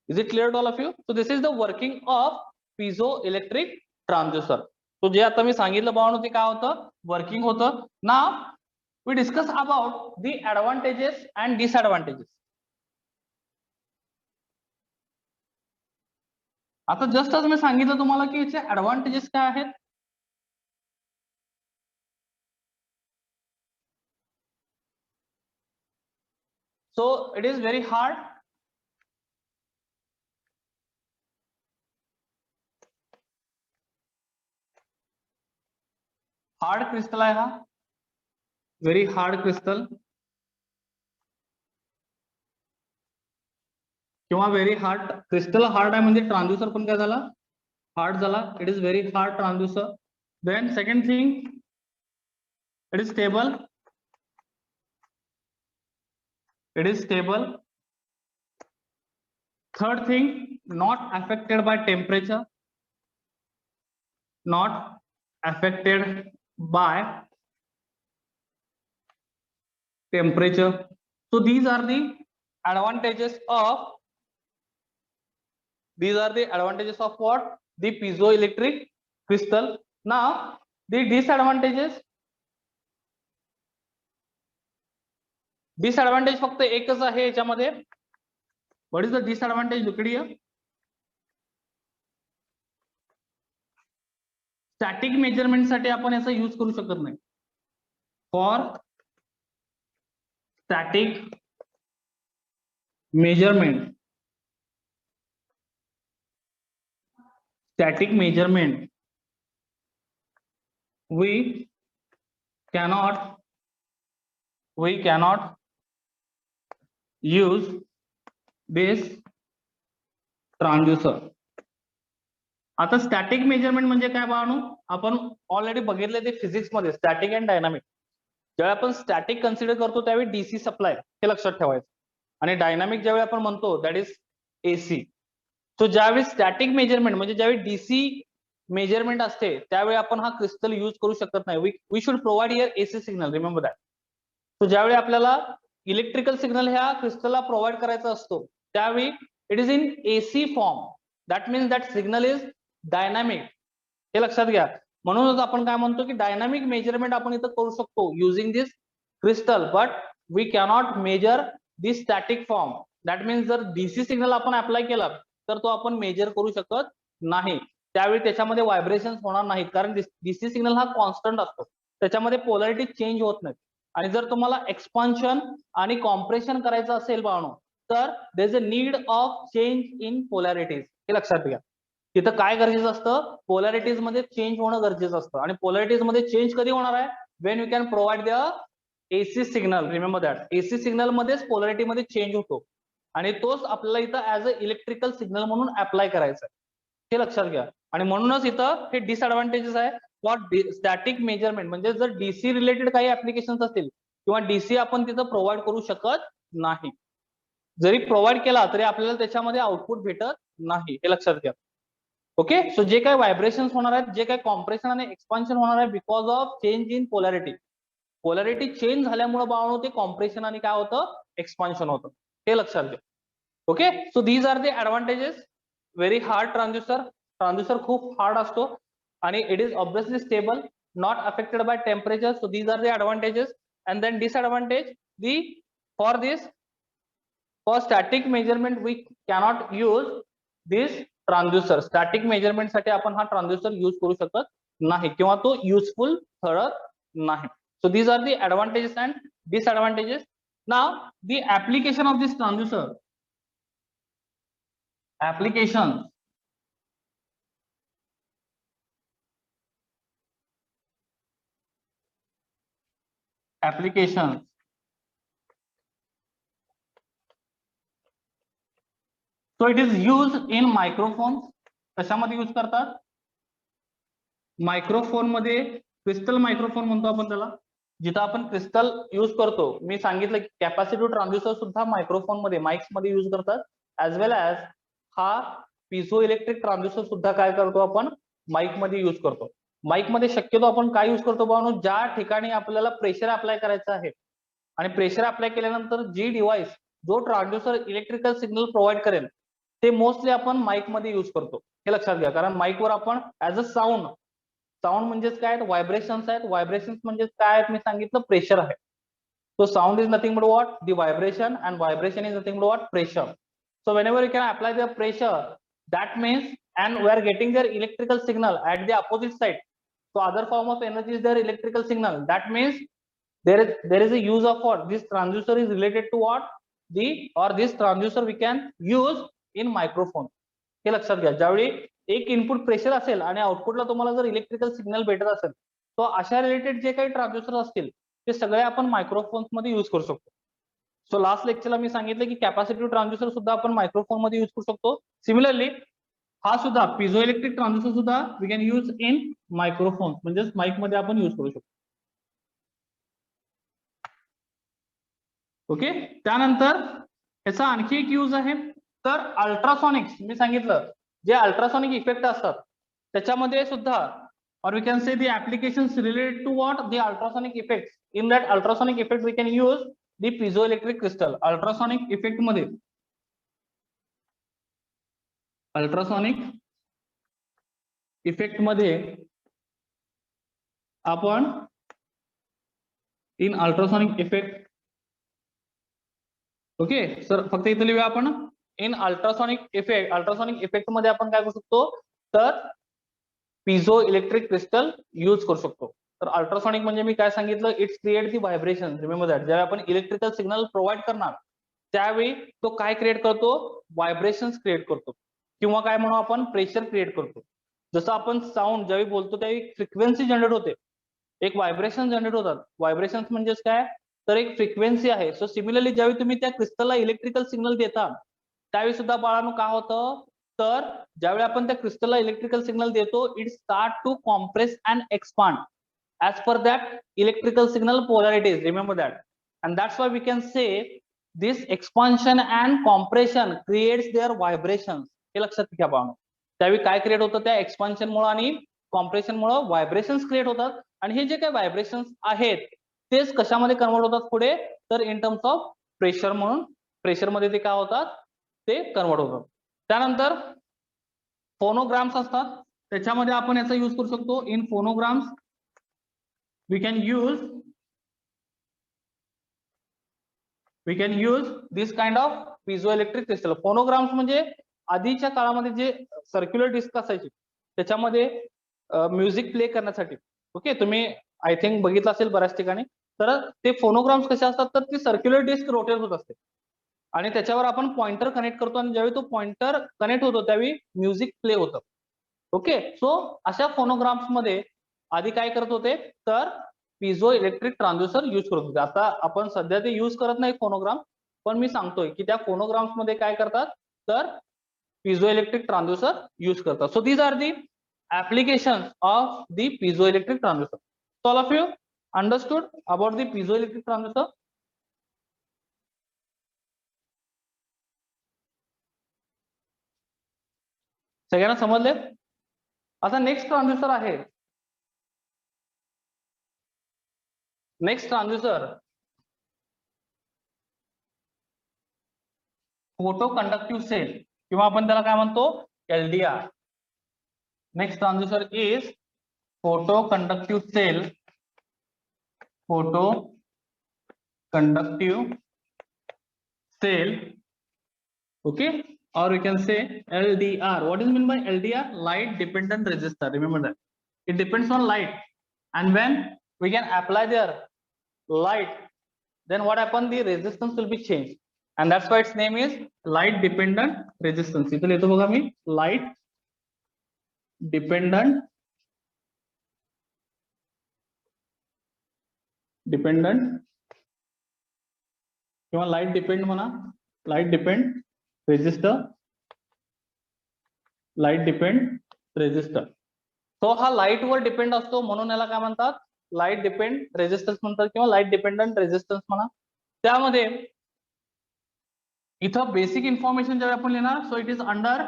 Is it clear to all of you? So this is the working of piezoelectric transducer. So जे आता मी सांगितलं बाळांनो ते काय होतं, वर्किंग होतं. Now we discuss about the advantages and disadvantages. आता जस्ट आज मी सांगितलं तुम्हाला की याचे ऍडव्हान्टेजेस काय आहेत. So it is very hard. Hard crystal आहे हा, व्हेरी हार्ड क्रिस्टल किंवा व्हेरी हार्ड क्रिस्टल. हार्ड आहे म्हणजे ट्रान्सड्यूसर पण काय झाला, हार्ड झाला. It is very hard transducer. Then second thing, it is stable. It is stable. Third thing, not affected by temperature. Not affected by temperature. So these are the advantages of, what? The piezoelectric crystal. Now the disadvantages. Disadvantage फक्त एकच आहे याच्यामध्ये. What is the disadvantage? Look it here. Static measurement साठी आपण याचा use करू शकत नाही. For static measurement, we cannot use this transducer. आता स्टॅटिक मेजरमेंट म्हणजे काय बाळांनो, आपण ऑलरेडी बघितले ते फिजिक्स मध्ये, स्टॅटिक अँड डायनामिक. ज्यावेळी आपण स्टॅटिक कन्सिडर करतो त्यावेळी डीसी सप्लाय हे लक्षात ठेवायचं, आणि डायनामिक ज्यावेळी आपण म्हणतो दॅट इज एसी. सो ज्यावेळी स्टॅटिक मेजरमेंट म्हणजे ज्यावेळी डीसी मेजरमेंट असते त्यावेळी आपण हा क्रिस्टल यूज करू शकत नाही. We should provide here AC signal, remember that. So ज्यावेळी आपल्याला इलेक्ट्रिकल सिग्नल ह्या क्रिस्टलला प्रोव्हाइड करायचा असतो त्यावेळी it is in AC form. That means that signal is dynamic, हे लक्षात घ्या. म्हणूनच आपण काय म्हणतो की डायनामिक मेजरमेंट आपण इथं करू शकतो using this crystal, but we cannot measure this static form. That means जर डीसी सिग्नल आपण अप्लाय केला तर तो आपण मेजर करू शकत नाही. त्यावेळी त्याच्यामध्ये व्हायब्रेशन होणार नाहीत, कारण डीसी सिग्नल हा कॉन्स्टंट असतो, त्याच्यामध्ये पोलॅरिटी चेंज होत नाही. आणि जर तुम्हाला एक्सपान्शन आणि कॉम्प्रेशन करायचं असेल बाळांनो तर there is a need of change in polarities, हे लक्षात घ्या. तिथं काय गरजेचं असतं, पोलॅरिटीज मध्ये चेंज होणं गरजेचं असतं. आणि पोलॅरिटीज मध्ये चेंज कधी होणार आहे, Wien you can provide the AC signal. Remember that, AC signal मध्येच पोलॅरिटी मध्ये चेंज होतो आणि तोच आपल्याला इथं ऍज अ इलेक्ट्रिकल सिग्नल म्हणून अप्लाय करायचा आहे, हे लक्षात घ्या. आणि म्हणूनच इथं हे डिसएडव्हान्टेजेस आहे फॉर स्टॅटिक मेजरमेंट. म्हणजे जर डीसी रिलेटेड काही ऍप्लिकेशन असतील किंवा डीसी आपण तिथं प्रोव्हाइड करू शकत नाही. जरी प्रोव्हाइड केला तरी आपल्याला त्याच्यामध्ये आउटपुट भेटत नाही, हे लक्षात घ्या. ओके, सो जे काही व्हायब्रेशन होणार आहेत, जे काही कॉम्प्रेशन आणि एक्सपान्शन होणार आहे because of change in polarity. Polarity change झाल्यामुळे बाळांनो ते कॉम्प्रेशन आणि काय होतं, एक्सपान्शन होतं, हे लक्षात घ्या. Okay, so these are the advantages. Very hard transducer खूप हार्ड असतो आणि it is obviously stable, not affected by temperature. So these are the advantages. And then disadvantage, the for this for static measurement we cannot use this transducer. Static measurement साठी आपण हा ट्रान्झ्युसर use करू शकत नाही किंवा तो युजफुल ठरत नाही. So these are the advantages and disadvantages. Now the application of this transducer. Applications. Applications. So it is used in microphones. कशामध्ये यूज करतात? मायक्रोफोन मध्ये, क्रिस्टल मायक्रोफोन म्हणतो आपण त्याला, जिथं आपण क्रिस्टल यूज करतो. मी सांगितलं की कॅपॅसिटिव्ह ट्रान्झ्युसर सुद्धा मायक्रोफोन मध्ये, माइक्स मध्ये यूज करतात. ऍज वेल ऍज हा पिझो इलेक्ट्रिक ट्रान्झ्युसर सुद्धा काय करतो आपण, माइक मध्ये यूज करतो. माइक मध्ये शक्यतो आपण काय यूज करतो भावनो, ज्या ठिकाणी आपल्याला प्रेशर अप्लाय करायचं आहे आणि प्रेशर अप्लाय केल्यानंतर जी डिव्हाइस, जो ट्रान्झ्युसर इलेक्ट्रिकल सिग्नल प्रोव्हाइड करेल, ते मोस्टली आपण माइक मध्ये यूज करतो. हे लक्षात घ्या, कारण माइकवर आपण ऍज अ साऊंड म्हणजेच काय, व्हायब्रेशन्स आहेत. व्हायब्रेशन्स म्हणजे काय आहेत, मी सांगितलं प्रेशर आहे. So sound is nothing but what? The vibration, and vibration is nothing but what? Pressure. So whenever you can apply the pressure, that means, and we are getting their electrical signal at the opposite side. So other form of energy is their electrical signal. That means there is a use of what? This transducer is related to what? This transducer we can use in microphone. हे लक्षात घ्या. ज्यावेळी एक input pressure असेल आणि आउटपुटला तुम्हाला जर इलेक्ट्रिकल सिग्नल भेटत असेल, तो अशा रिलेटेड जे काही ट्रान्झ्युसर असतील ते सगळे आपण मायक्रोफोन्स मध्ये यूज करू शकतो. सो लास्ट लेक्चरला मी सांगितलं की कॅपॅसिटिव्ह ट्रान्झ्युसर सुद्धा आपण मायक्रोफोन मध्ये यूज करू शकतो. सिमिलरली हा सुद्धा पिझो इलेक्ट्रिक ट्रान्झ्युसर सुद्धा we can use in microphone, म्हणजेच माइक मध्ये आपण यूज करू शकतो. ओके, त्यानंतर याचा आणखी एक यूज आहे, तर अल्ट्रासॉनिक्स. मी सांगितलं जे अल्ट्रासॉनिक इफेक्ट असतात त्याच्यामध्ये सुद्धा, or we can say the applications related to what? The ultrasonic effects. In that ultrasonic effect we can use the piezoelectric crystal. Ultrasonic effect मध्ये, अल्ट्रासॉनिक इफेक्ट मध्ये आपण in ultrasonic effect, okay sir फक्त इथे लिहूया आपण, in ultrasonic effect. Ultrasonic effect मध्ये आपण काय करू शकतो, तर पिझो इलेक्ट्रिक क्रिस्टल यूज करू शकतो. तर अल्ट्रासॉनिक म्हणजे मी काय सांगितलं, it's create the vibration. Remember that. ज्यावेळी आपण इलेक्ट्रिकल सिग्नल प्रोव्हाइड करणार त्यावेळी तो काय क्रिएट करतो, व्हायब्रेशन्स क्रिएट करतो, किंवा काय म्हणू आपण, प्रेशर क्रिएट करतो. जसं आपण साऊंड ज्यावेळी बोलतो त्यावेळी फ्रिक्वेन्सी जनरेट होते, एक व्हायब्रेशन जनरेट होतात. व्हायब्रेशन्स म्हणजेच काय, तर एक फ्रिक्वेन्सी आहे. सो सिमिलरली ज्यावेळी तुम्ही त्या क्रिस्टलला इलेक्ट्रिकल सिग्नल देता त्यावेळी सुद्धा बाळांनो काय होतं, तर ज्यावेळी आपण त्या क्रिस्टलला इलेक्ट्रिकल सिग्नल देतो, it start to compress and expand as per that electrical signal polarities. Remember that. And that's why we can say this expansion and compression creates their vibrations. हे लक्षात घ्या बाळांनो. त्यावेळी काय क्रिएट होतं, त्या एक्सपान्शन मुळे आणि कॉम्प्रेशन मुळे व्हायब्रेशन्स क्रिएट होतात. आणि हे जे काही व्हायब्रेशन्स आहेत तेच कशामध्ये कन्वर्ट होतात पुढे, तर इन टर्म्स ऑफ प्रेशर म्हणून प्रेशर मध्ये ते काय होतात, ते कन्वर्ट होतात. त्यानंतर फोनोग्राम्स असतात, त्याच्यामध्ये आपण याचा यूज करू शकतो. In phonograms we can use this kind of piezoelectric crystal. Phonograms म्हणजे आधीच्या काळामध्ये जे सर्क्युलर डिस्क असायची त्याच्यामध्ये म्युझिक प्ले करण्यासाठी. ओके, तुम्ही आय थिंक बघितलं असेल बऱ्याच ठिकाणी. तर ते फोनोग्राम्स कसे असतात, तर ती सर्क्युलर डिस्क रोटेट होत असते आणि त्याच्यावर आपण पॉइंटर कनेक्ट करतो आणि ज्यावेळी तो पॉइंटर कनेक्ट होतो त्यावेळी म्युझिक प्ले होतं. ओके, सो अशा फोनोग्राम्स मध्ये आधी काय करत होते, तर पिझो इलेक्ट्रिक ट्रान्झ्युसर यूज करत होते. आता आपण सध्या ते यूज करत नाही फोनोग्राम, पण मी सांगतोय की त्या फोनोग्राम्स मध्ये काय करतात, तर पिझो इलेक्ट्रिक ट्रान्झ्युसर यूज करतात. So these are the application of the piezo electric transducer. So all of you understood about the piezo electric transducer. सगळ्यांना समजले? आता नेक्स्ट ट्रान्झ्युसर आहे, next transducer photo conductive cell किंवा आपण त्याला काय म्हणतो LDR. Next transducer is photo conductive cell, photo conductive cell, okay, or we can say LDR. What is meant by LDR? Light dependent resistor. Remember that it depends on light, and when we can apply their light, then what happen, the resistance will be changed, and that's why its name is light dependent resistance. इथे लिहितो बघा मी, light dependent किंवा light depend म्हणा, light depend resistor, light depend resistor. तो हा light वर depend असतो म्हणून याला काय म्हणतात, लाइट डिपेंड रेजिस्टन्स म्हणतात किंवा लाइट डिपेंडंट रेजिस्टन्स म्हणा. त्यामध्ये इथं बेसिक इन्फॉर्मेशन जेव्हा आपण लिहिणार, so it is under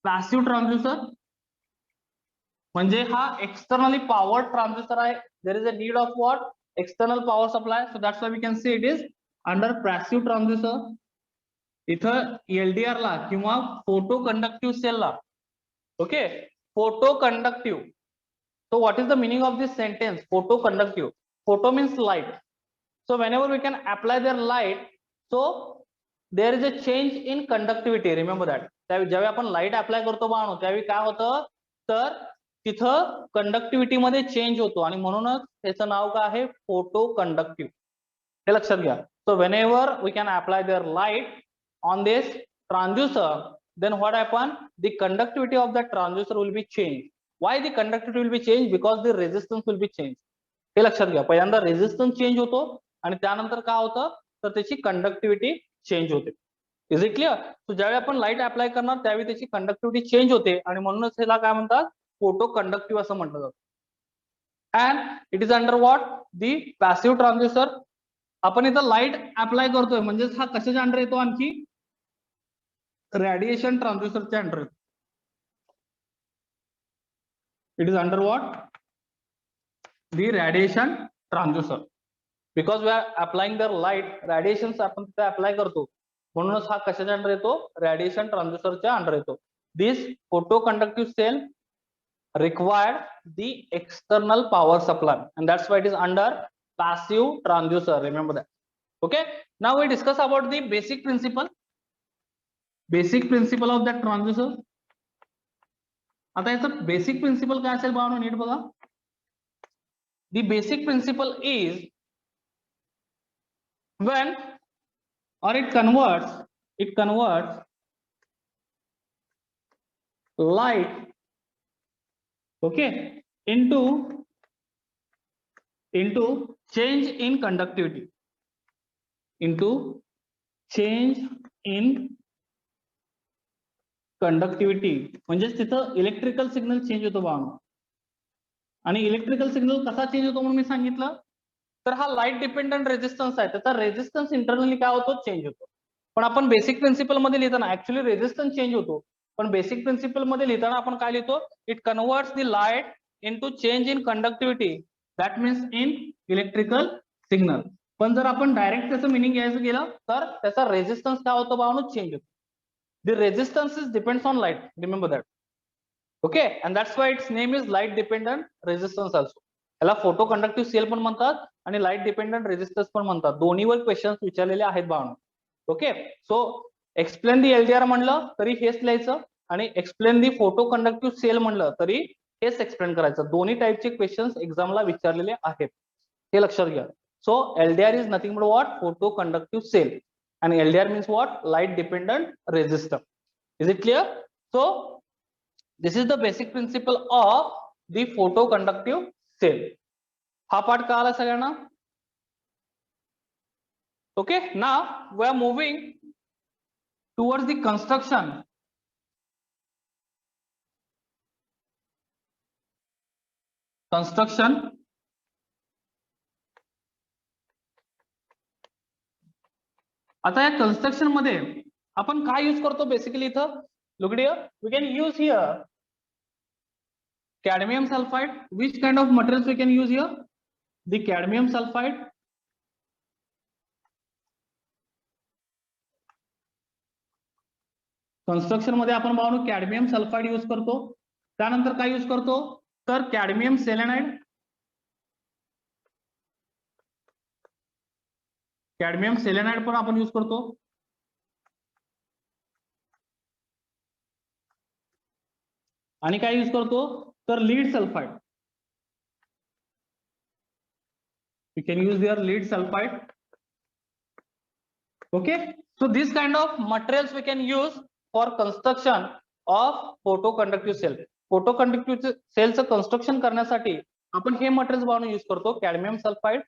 passive transducer, म्हणजे हा एक्सटर्नली पॉवर ट्रान्झ्युसर आहे. There is a need of what, external power supply, so that's why we can say it is under passive transducer. इथं LDR ला किंवा photo conductive cell ला, okay, photo conductive. So what is the meaning of this sentence? Photo conductive. Photo means light. So whenever we can apply their light, so there is a change in conductivity. Remember that. जेव्हा आपण light apply करतो बाळांनो, त्यावेळी काय होतं, तर तिथं conductivity मध्ये चेंज होतो आणि म्हणूनच त्याचं नाव काय आहे, फोटो कंडक्टिव्ह. हे लक्षात घ्या. So whenever we can apply their light on this transducer, then what happen, the conductivity of that transducer will be changed. Why the conductivity will be changed? Because the resistance will be changed. हे लक्षात घ्या. पहिल्यांदा resistance change होतो आणि त्यानंतर काय होतं, तर त्याची कंडक्टिव्हिटी चेंज होते. Is it clear? सो ज्यावेळी आपण लाईट अप्लाय करणार त्यावेळी त्याची कंडक्टिव्हिटी चेंज होते आणि म्हणूनच ह्याला काय म्हणतात, फोटो कंडक्टिव्ह असं म्हटलं जातं. And it is under what, the passive transducer. आपण इथं लाईट अप्लाय करतोय म्हणजेच हा कशाच्या अंडर येतो, आणखी रेडिएशन ट्रान्झ्युसरच्या अंडर येतो. It is under what? The radiation transducer. Because we are applying the light, radiations आपण तिथे अप्लाय करतो म्हणूनच हा कशाच्या अंडर येतो, रेडिएशन ट्रान्झ्युसरच्या अंडर येतो. This photoconductive cell required the external power supply and that's why it is under passive transducer. Remember that. Okay, now we discuss about the basic principle of that transducer. आता याचं basic principle काय असेल बाळांनो, नीट बघा. The basic principle is when or it converts light, okay, into change in conductivity, म्हणजेच तिथं electrical signal change होतो बाळांनो. आणि इलेक्ट्रिकल सिग्नल कसा चेंज होतो म्हणून मी सांगितलं, तर हा लाईट डिपेंडंट रेजिस्टन्स आहे, त्याचा रेजिस्टन्स इंटरनली काय होतो, चेंज होतो. पण आपण बेसिक प्रिन्सिपल मध्ये लिहिताना ऍक्च्युअली रेजिस्टन्स चेंज होतो, पण बेसिक प्रिन्सिपल मध्ये लिहिताना आपण काय लिहितो, it converts the light into change in conductivity, that means in electrical signal. पण जर आपण डायरेक्ट त्याचं मिनिंग घ्यायचं गेलं तर त्याचा रेजिस्टन्स काय होतो बाळांनो, चेंज होतो. The resistance is depends on light. Remember that. Okay, and that's why its name is light dependent resistance also. याला फोटो कंडक्टिव्ह सेल पण म्हणतात आणि लाईट डिपेंडंट रेजिस्टन्स पण म्हणतात. दोन्हीवर क्वेश्चन्स विचारलेले आहेत बाळांनो. Okay, so explain the LDR म्हणलं तरी हेच लिहायचं आणि explain the photo conductive cell म्हणलं तरी हेच एक्सप्लेन करायचं. दोन्ही टाइपचे क्वेश्चन्स एक्झामला विचारलेले आहेत, हे लक्षात घ्या. So LDR is nothing but what, photo conductive cell. And LDR means what? Light dependent resistor. Is it clear? So this is the basic principle of the photoconductive cell. हा part कळाला सगळ्यांना? Okay, now we are moving towards the construction. आता या construction मध्ये आपण काय use करतो basically इथं, look here, we can use here cadmium sulfide. Which kind of materials we can use here? The cadmium sulfide. Construction मध्ये आपण बाळांनो कॅडमियम सल्फाइड यूज करतो. त्यानंतर काय यूज करतो तर कॅडमियम सेलेनाइड, कॅडमियम सेलेनाइड पण आपण यूज करतो. आणि काय यूज करतो तर lead sulphide. We can use their lead sulfide. Okay, so this kind of materials we can use for construction of photoconductive cell. Photoconductive cell चं construction करण्यासाठी आपण हे materials बाळांनो यूज करतो, cadmium sulfide,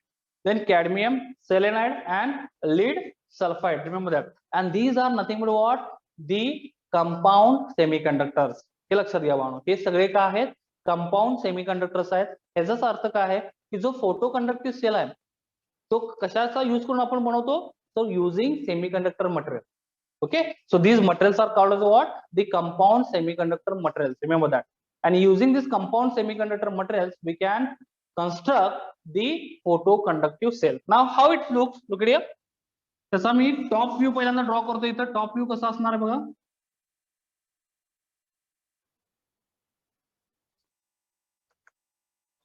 then cadmium selenide and lead sulfide. Remember that. And these are nothing but what? The compound semiconductors. हे लक्षात घ्या बाळांनो, हे सगळे काय आहेत? कंपाऊंड सेमीकंडक्टर्स आहेत. ह्याचा अर्थ काय आहे की जो फोटोकंडक्टिव्ह सेल आहे तो कशाचा यूज करून आपण बनवतो, so using semiconductor material. Okay, so these materials are called as what? The compound semiconductor materials. Remember that. And using this compound semiconductor materials we can construct the photoconductive cell. Now how it looks, look at here. तसा मी top view पहिल्यांदा draw करतो. इथं top view कसा असणार आहे बघा.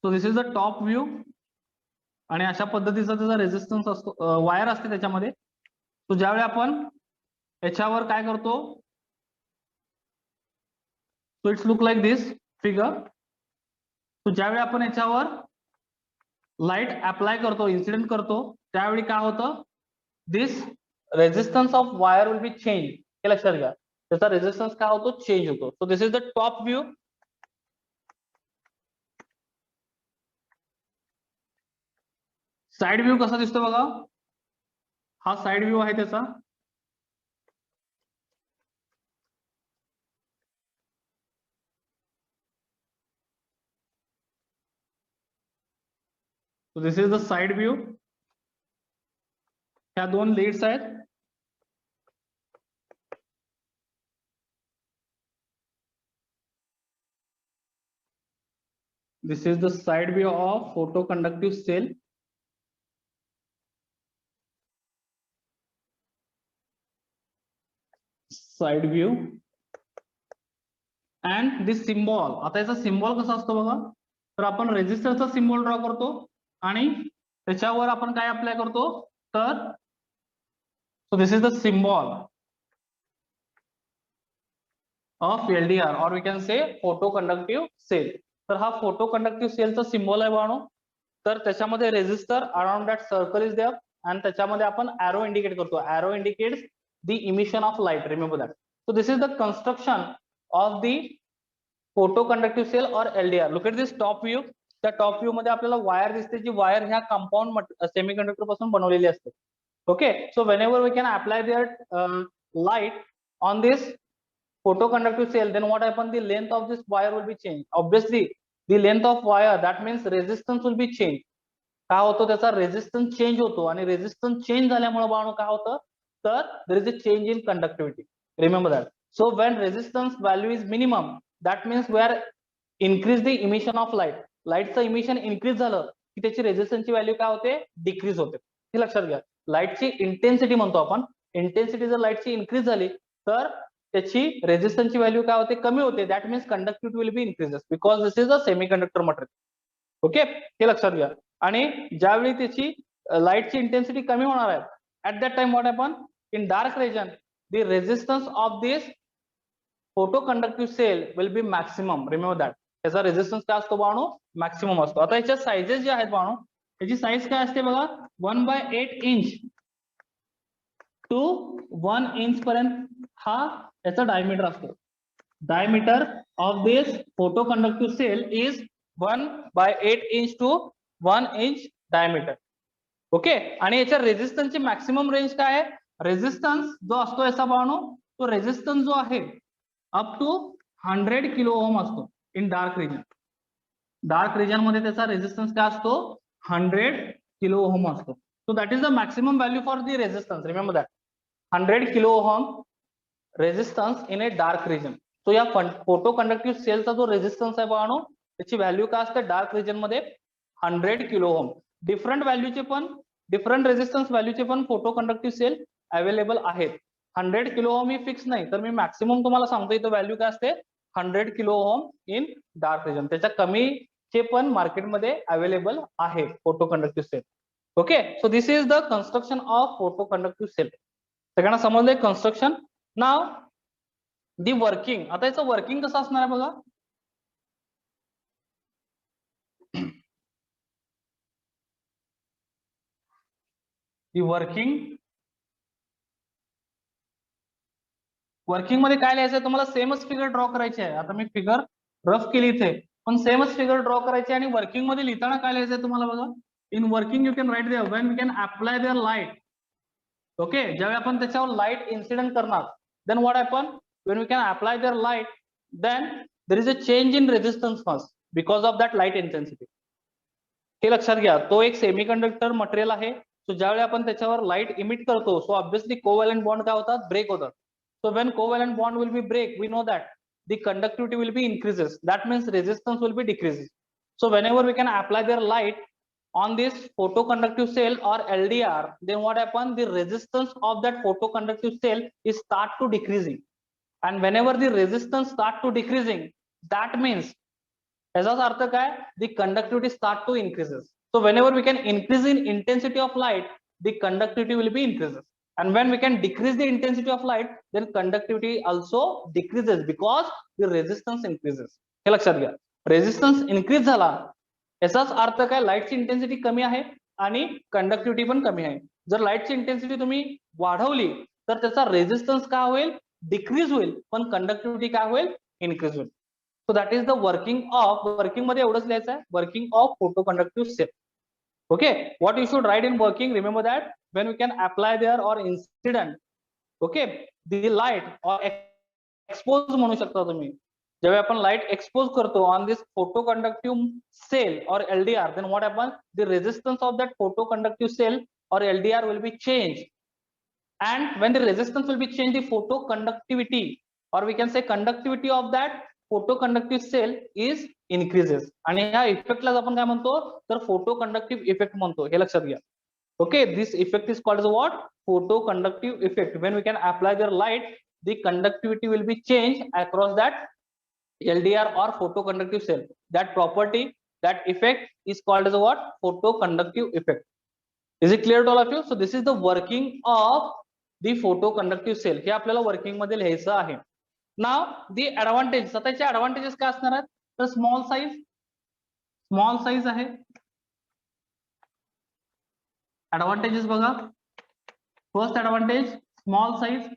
So this is the top view. आणि अशा पद्धतीचा त्याचा रेजिस्टन्स असतो, वायर असते त्याच्यामध्ये. तो ज्यावेळी आपण याच्यावर काय करतो, so it's look like this figure. तो ज्यावेळी आपण याच्यावर लाईट अप्लाय करतो, इन्सिडेंट करतो, त्यावेळी काय होतं, this resistance of wire will be change. हे लक्षात घ्या, त्याचा रेजिस्टन्स काय होतो, चेंज होतो. So this is the top view. Side view कसा दिसतो बघा, हा साइड व्ह्यू आहे त्याचा. So this is the side view. ह्या दोन लीड्स आहेत. This is the side view of photoconductive cell. Side view. And this symbol, आता याचा सिम्बॉल कसा असतो बघा, तर आपण रेजिस्टरचा सिम्बॉल ड्रॉ करतो आणि त्याच्यावर आपण काय अप्लाय करतो तर, so this is the symbol of LDR और we can say photoconductive cell. तर हा फोटोकंडक्टिव्ह सेलचा सिम्बॉल आहे बाळांनो. तर त्याच्यामध्ये resistor around that circle is there आणि त्याच्यामध्ये आपण एरो इंडिकेट करतो. Arrow indicates the emission of light. Remember that. So this is the construction of the photoconductive cell और LDR. Look at this top view. त्या top view मध्ये आपल्याला wire दिसते, जी wire ह्या कंपाऊंड सेमीकंडक्टर पासून बनवलेली असते. Okay, so whenever we can apply there light on this photoconductive cell, then what happen, the length of this wire will be changed. Obviously the length of wire, that means resistance will be changed. काय होतो, त्याचा resistance change होतो आणि resistance change झाल्यामुळे बाळांनो काय होतं तर there is a change in conductivity. Remember that. So when resistance value is minimum, that means we are increase the emission of light. लाईटचं इमिशन इन्क्रीज झालं की त्याची रेजिस्टन्सची व्हॅल्यू काय होते, डिक्रीज होते. हे लक्षात घ्या. लाईटची इंटेन्सिटी म्हणतो आपण, इंटेन्सिटी जर लाईटची इन्क्रीज झाली तर त्याची रेजिस्टन्सची व्हॅल्यू काय होते, कमी होते. That means conductivity will be increases because this is a semiconductor material. Okay, हे लक्षात घ्या. आणि ज्यावेळी त्याची लाईटची इंटेन्सिटी कमी होणार आहे, at that time what happen, in dark region the resistance of this photoconductive cell will be maximum. Remember that. त्याचा रेजिस्टन्स काय असतो बाळांनो, मॅक्सिमम असतो. आता याच्या साइजेस जे आहेत बाळांनो, त्याची साईज काय असते बघा, 1/8 इंच टू 1 इंच पर्यंत हा याचा डायमीटर असतो. Diameter of this photoconductive cell is 1/8 inch to 1 inch diameter. Okay, आणि याच्या रेजिस्टन्सची मॅक्सिमम रेंज काय आहे, रेजिस्टन्स जो असतो याचा बाळांनो, तो रेजिस्टन्स जो आहे अप टू 100 किलो ओम असतो in dark region. Dark region मध्ये त्याचा रेजिस्टन्स काय असतो, 100 किलो ओम असतो. So that is the maximum value for the resistance. Remember that. 100 kilo ohm resistance in a dark region. So या photoconductive सेलचा जो resistance आहे बाळांनो, त्याची व्हॅल्यू काय असते डार्क रिजन मध्ये, 100 किलो ओम. डिफरंट व्हॅल्यूचे पण, डिफरंट रेजिस्टन्स व्हॅल्यूचे पण फोटोकंडक्टिव्ह सेल अवेलेबल आहेत. 100 किलो ओम ही फिक्स नाही, तर मी मॅक्सिमम तुम्हाला सांगतो इथं व्हॅल्यू काय असते 100 kilo ohm in dark region. त्याच्या कमीचे पण मार्केटमध्ये अवेलेबल आहे photo conductive cell. Okay, so this is the construction of photo conductive cell. सगळ्यांना समजलंय कन्स्ट्रक्शन. Now the working. आता याचं वर्किंग कसं असणार आहे बघा. दी वर्किंग मध्ये काय लिहायचंय तुम्हाला, सेमच फिगर ड्रॉ करायची आहे. आता मी फिगर रफ केली इथे, पण सेमच फिगर ड्रॉ करायची. आणि वर्किंग मध्ये लिहिताना काय लिहायचंय तुम्हाला बघा. In working you can write there when we can apply there light. Okay, ज्यावेळी आपण त्याच्यावर लाईट इन्सिडेंट करणार, then what happen when we can apply there light, then there is a change in resistance first because of that light intensity. हे लक्षात घ्या, तो एक semiconductor material आहे. सो ज्यावेळी आपण त्याच्यावर लाईट इमिट करतो, सो ऑब्वियसली कोव्हॅलंट बॉन्ड काय होतात, ब्रेक होतात. So when covalent bond will be break, we know that the conductivity will be increases. That means resistance will be decreases. So whenever we can apply their light on this photoconductive cell or LDR, then what happens? The resistance of that photoconductive cell is start to decreasing. And whenever the resistance start to decreasing, that means याचाच अर्थ काय, the conductivity start to increases. So whenever we can increase in intensity of light, the conductivity will be increases. And when we can decrease the intensity of light, then conductivity also decreases because the resistance increases. हे लक्षात घ्या, resistance increase झाला याचाच अर्थ काय, लाईटची intensity कमी आहे आणि कंडक्टिव्हिटी पण कमी आहे. जर लाईटची इंटेन्सिटी तुम्ही वाढवली तर त्याचा रेझिस्टन्स काय होईल, डिक्रीज होईल, पण कंडक्टिव्हिटी काय होईल, इन्क्रीज होईल. So that is the working मध्ये एवढंच लिहायचं आहे, working of photo conductive cell. Okay, what you should write in working, remember that when we can apply there or incident, okay, the light or expose म्हणू शकता तुम्ही, जेव्हा आपण light expose करतो on this photoconductive cell or LDR, then what happens, the resistance of that photoconductive cell or LDR will be changed. And when the resistance will be changed, the photoconductivity or we can say conductivity of that photoconductive cell is increases. आणि ह्या इफेक्टला आपण काय म्हणतो, तर photo conductive effect म्हणतो. हे लक्षात घ्या. Okay, this effect is called what, photo conductive effect. When we can apply there light, the conductivity will be change across that LDR or photoconductive cell. That property, that effect is called as what, photoconductive effect. Is it clear to all of you? So this is the working of the photoconductive cell. हे आपल्याला working मध्ये लिहायचं आहे. नाव दी advantage. त्याचे advantages काय असणार आहेत, तर स्मॉल साईज आहे. ऍडव्हान्टेजेस बघा, first advantage small size.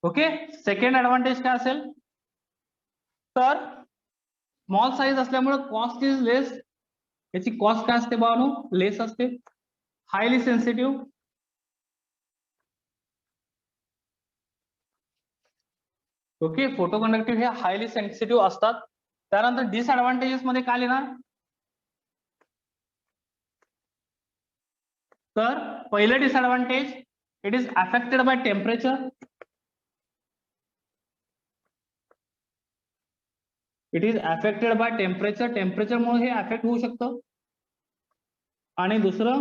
Okay, second advantage काय असेल, तर स्मॉल साईज असल्यामुळे कॉस्ट इज लेस. याची कॉस्ट काय असते बाळांनो, लेस असते. Highly sensitive. Okay, photo conductive हे हायली सेन्सिटिव्ह असतात. त्यानंतर डिसएडव्हान्टेजेस मध्ये काय लिहिणार, तर पहिले disadvantage, it is affected by temperature. It is affected by temperature. टेम्परेचरमुळे हे अफेक्ट होऊ शकतं. आणि दुसरं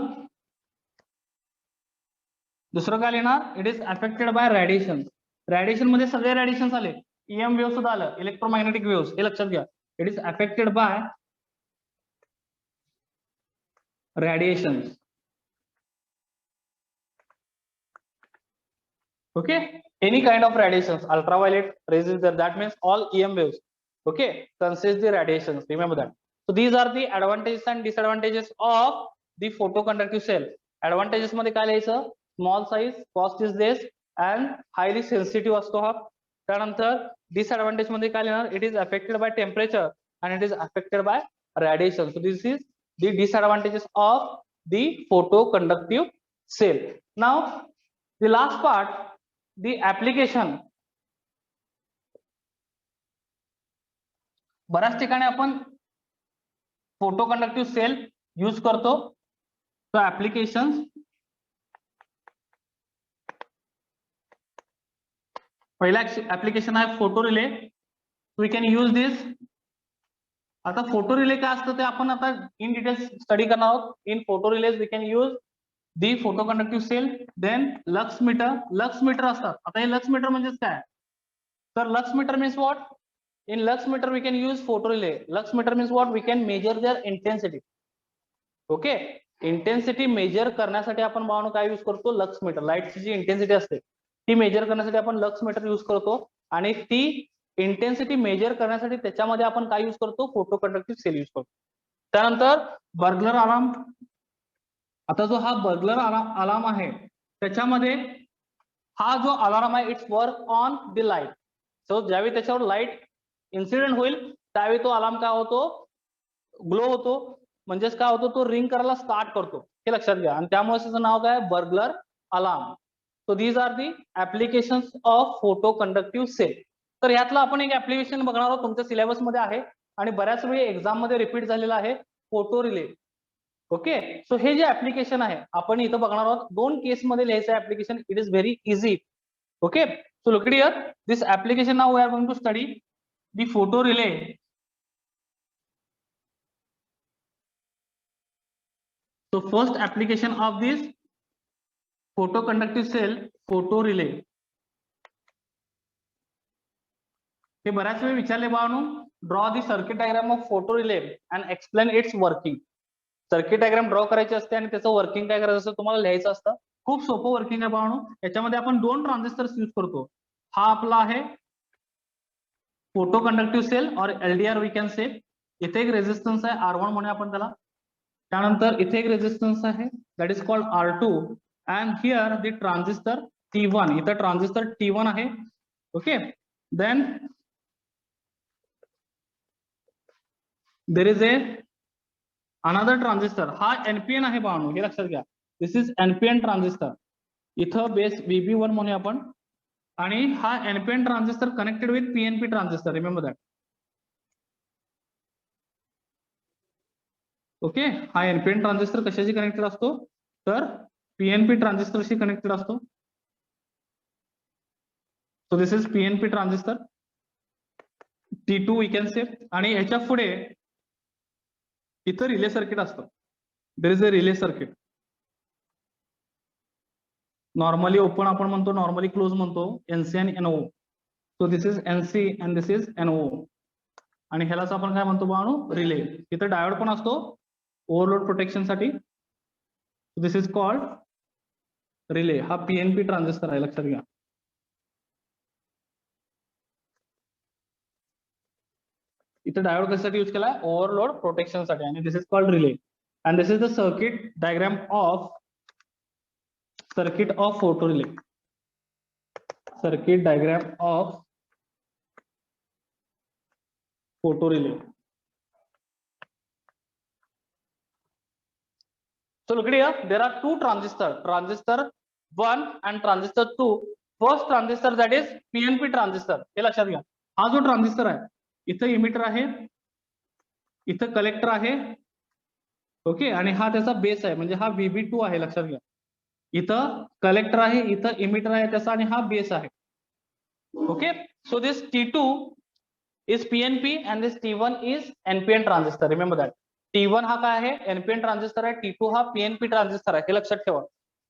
काय लिहिणार, it is affected bye radiation. Radiation मध्ये सगळे रेडिएशन आले, EM वेव्ह सुद्धा आलं, इलेक्ट्रोमॅग्नेटिक वेव्ह. हे लक्षात घ्या, it is affected bye radiation. Okay, any kind of radiations, ultraviolet rays is there, that means all EM waves, okay, consist the radiations, remember that. So these are the advantages and disadvantages of the photoconductive cell. Advantages मध्ये काय लिहायचं, small size, cost is less and highly sensitive असतो हा. त्यानंतर disadvantage मध्ये काय लिहिणार, it is affected by temperature and it is affected by radiation. So this is the disadvantages of the photoconductive cell. Now the last part, the application. बऱ्याच ठिकाणी आपण photo conductive sale use करतो. तो application, पहिला application आहे photo relay. We can use this. आता photo relay काय असतं ते आपण आता इन डिटेल्स स्टडी करणार आहोत. In photo relays we can use the photo conductive cell, then lux meter असतात. आता हे लक्स मीटर म्हणजेच काय, तर lux meter means what, in lux meter we can use photo relay. Lux meter means what, we can measure their intensity. Okay, intensity measure करण्यासाठी आपण बाळांनो काय यूज करतो, लक्स मीटर. लाईटची जी इंटेन्सिटी असते ती मेजर करण्यासाठी आपण लक्स मीटर यूज करतो, आणि ती इंटेन्सिटी मेजर करण्यासाठी त्याच्यामध्ये आपण काय यूज करतो, फोटो कंडक्टिव्ह सेल यूज करतो. त्यानंतर बर्गलर अलार्म. आता जो हा बर्गलर अलार्म आहे त्याच्यामध्ये हा जो अलार्म आहे it's work on the light. So ज्यावेळी त्याच्यावर लाईट इन्सिडेंट होईल त्यावेळी तो अलार्म काय होतो, ग्लो होतो, म्हणजेच काय होतो, तो रिंग करायला स्टार्ट करतो. हे लक्षात घ्या, आणि त्यामुळे त्याचं नाव काय, burglar alarm. So these are the applications of photo conductive cell. तर यातलं आपण एक ऍप्लिकेशन बघणार आहोत, तुमच्या सिलेबस मध्ये आहे आणि बऱ्याच वेळी एक्झाम मध्ये रिपीट झालेला आहे, फोटो रिले. ओके, सो हे जे ऍप्लिकेशन आहे आपण इथं बघणार आहोत, 2 केस मध्ये लिहायचं application. It is very easy. Okay, so look it here, this application now we are going to study the photo relay. So first application of this photo conductive cell, photo relay. हे बऱ्याच वेळी विचारले बाळांनो, draw the circuit diagram of photo relay and explain it's working. Circuit diagram draw करायची असते आणि त्याचं working काय करायचं असतं तुम्हाला लिहायचं असतं. खूप सोपं वर्किंग आहे बाळांनो. याच्यामध्ये आपण 2 ट्रान्झिस्टर्स यूज करतो. हा आपला आहे फोटो कंडक्टिव्ह सेल और एलडीआर वी कॅन से. इथे एक रेजिस्टन्स आहे R1 म्हणूया आपण त्याला. त्यानंतर इथे एक रेजिस्टन्स आहे that is called R2 and here the transistor T1. इथं ट्रान्झिस्टर T1 आहे. Okay, then there is a another transistor. हा एनपीएन आहे बाळांनो, हे लक्षात घ्या. This is NPN transistor. इथं बेस VB1 म्हणूया आपण, आणि हा NPN transistor connected with PNP transistor. Remember that. Okay, हा एनपीएन ट्रान्झिस्टर कशाशी कनेक्टेड असतो, तर पीएनपी ट्रान्झिस्टरशी कनेक्टेड असतो. So this is PNP transistor T2 we can से. आणि ह्याच्या पुढे इथं रिले सर्किट असतं. There is a relay circuit. Normally open आपण म्हणतो, नॉर्मली क्लोज म्हणतो, एनसी आणि NO. So this is NC and this is NO. आणि ह्यालाच आपण काय म्हणतो बाळांनो, रिले. इथं डायोड पण असतो ओव्हरलोड प्रोटेक्शन साठी. दिस इज कॉल्ड रिले. हा पीएनपी ट्रान्झिस्टर आहे, लक्षात घ्या. इथं डायोड कशासाठी यूज केलाय, ओव्हरलोड प्रोटेक्शन साठी. आणि this is called relay. And this is the circuit diagram of photo relay. Circuit diagram of photo relay. So look here, there are 2 transistors, transistor 1 and transistor 2. First transistor that is PNP transistor. हे लक्षात घ्या. हा जो transistor आहे, इथं emitter आहे, इथं collector आहे. ओके, आणि हा त्याचा बेस आहे, म्हणजे हा VB2 आहे, लक्षात घ्या. इथं कलेक्टर आहे, इथं इमिटर आहे त्याचा, आणि हा बेस आहे. Okay, so this T2 is PNP and this T1 is NPN transistor. Remember that. T1 हा काय आहे, एनपीएन ट्रान्झिस्टर आहे, T2 हा पीएनपी ट्रान्झिस्टर आहे, हे लक्षात ठेवा.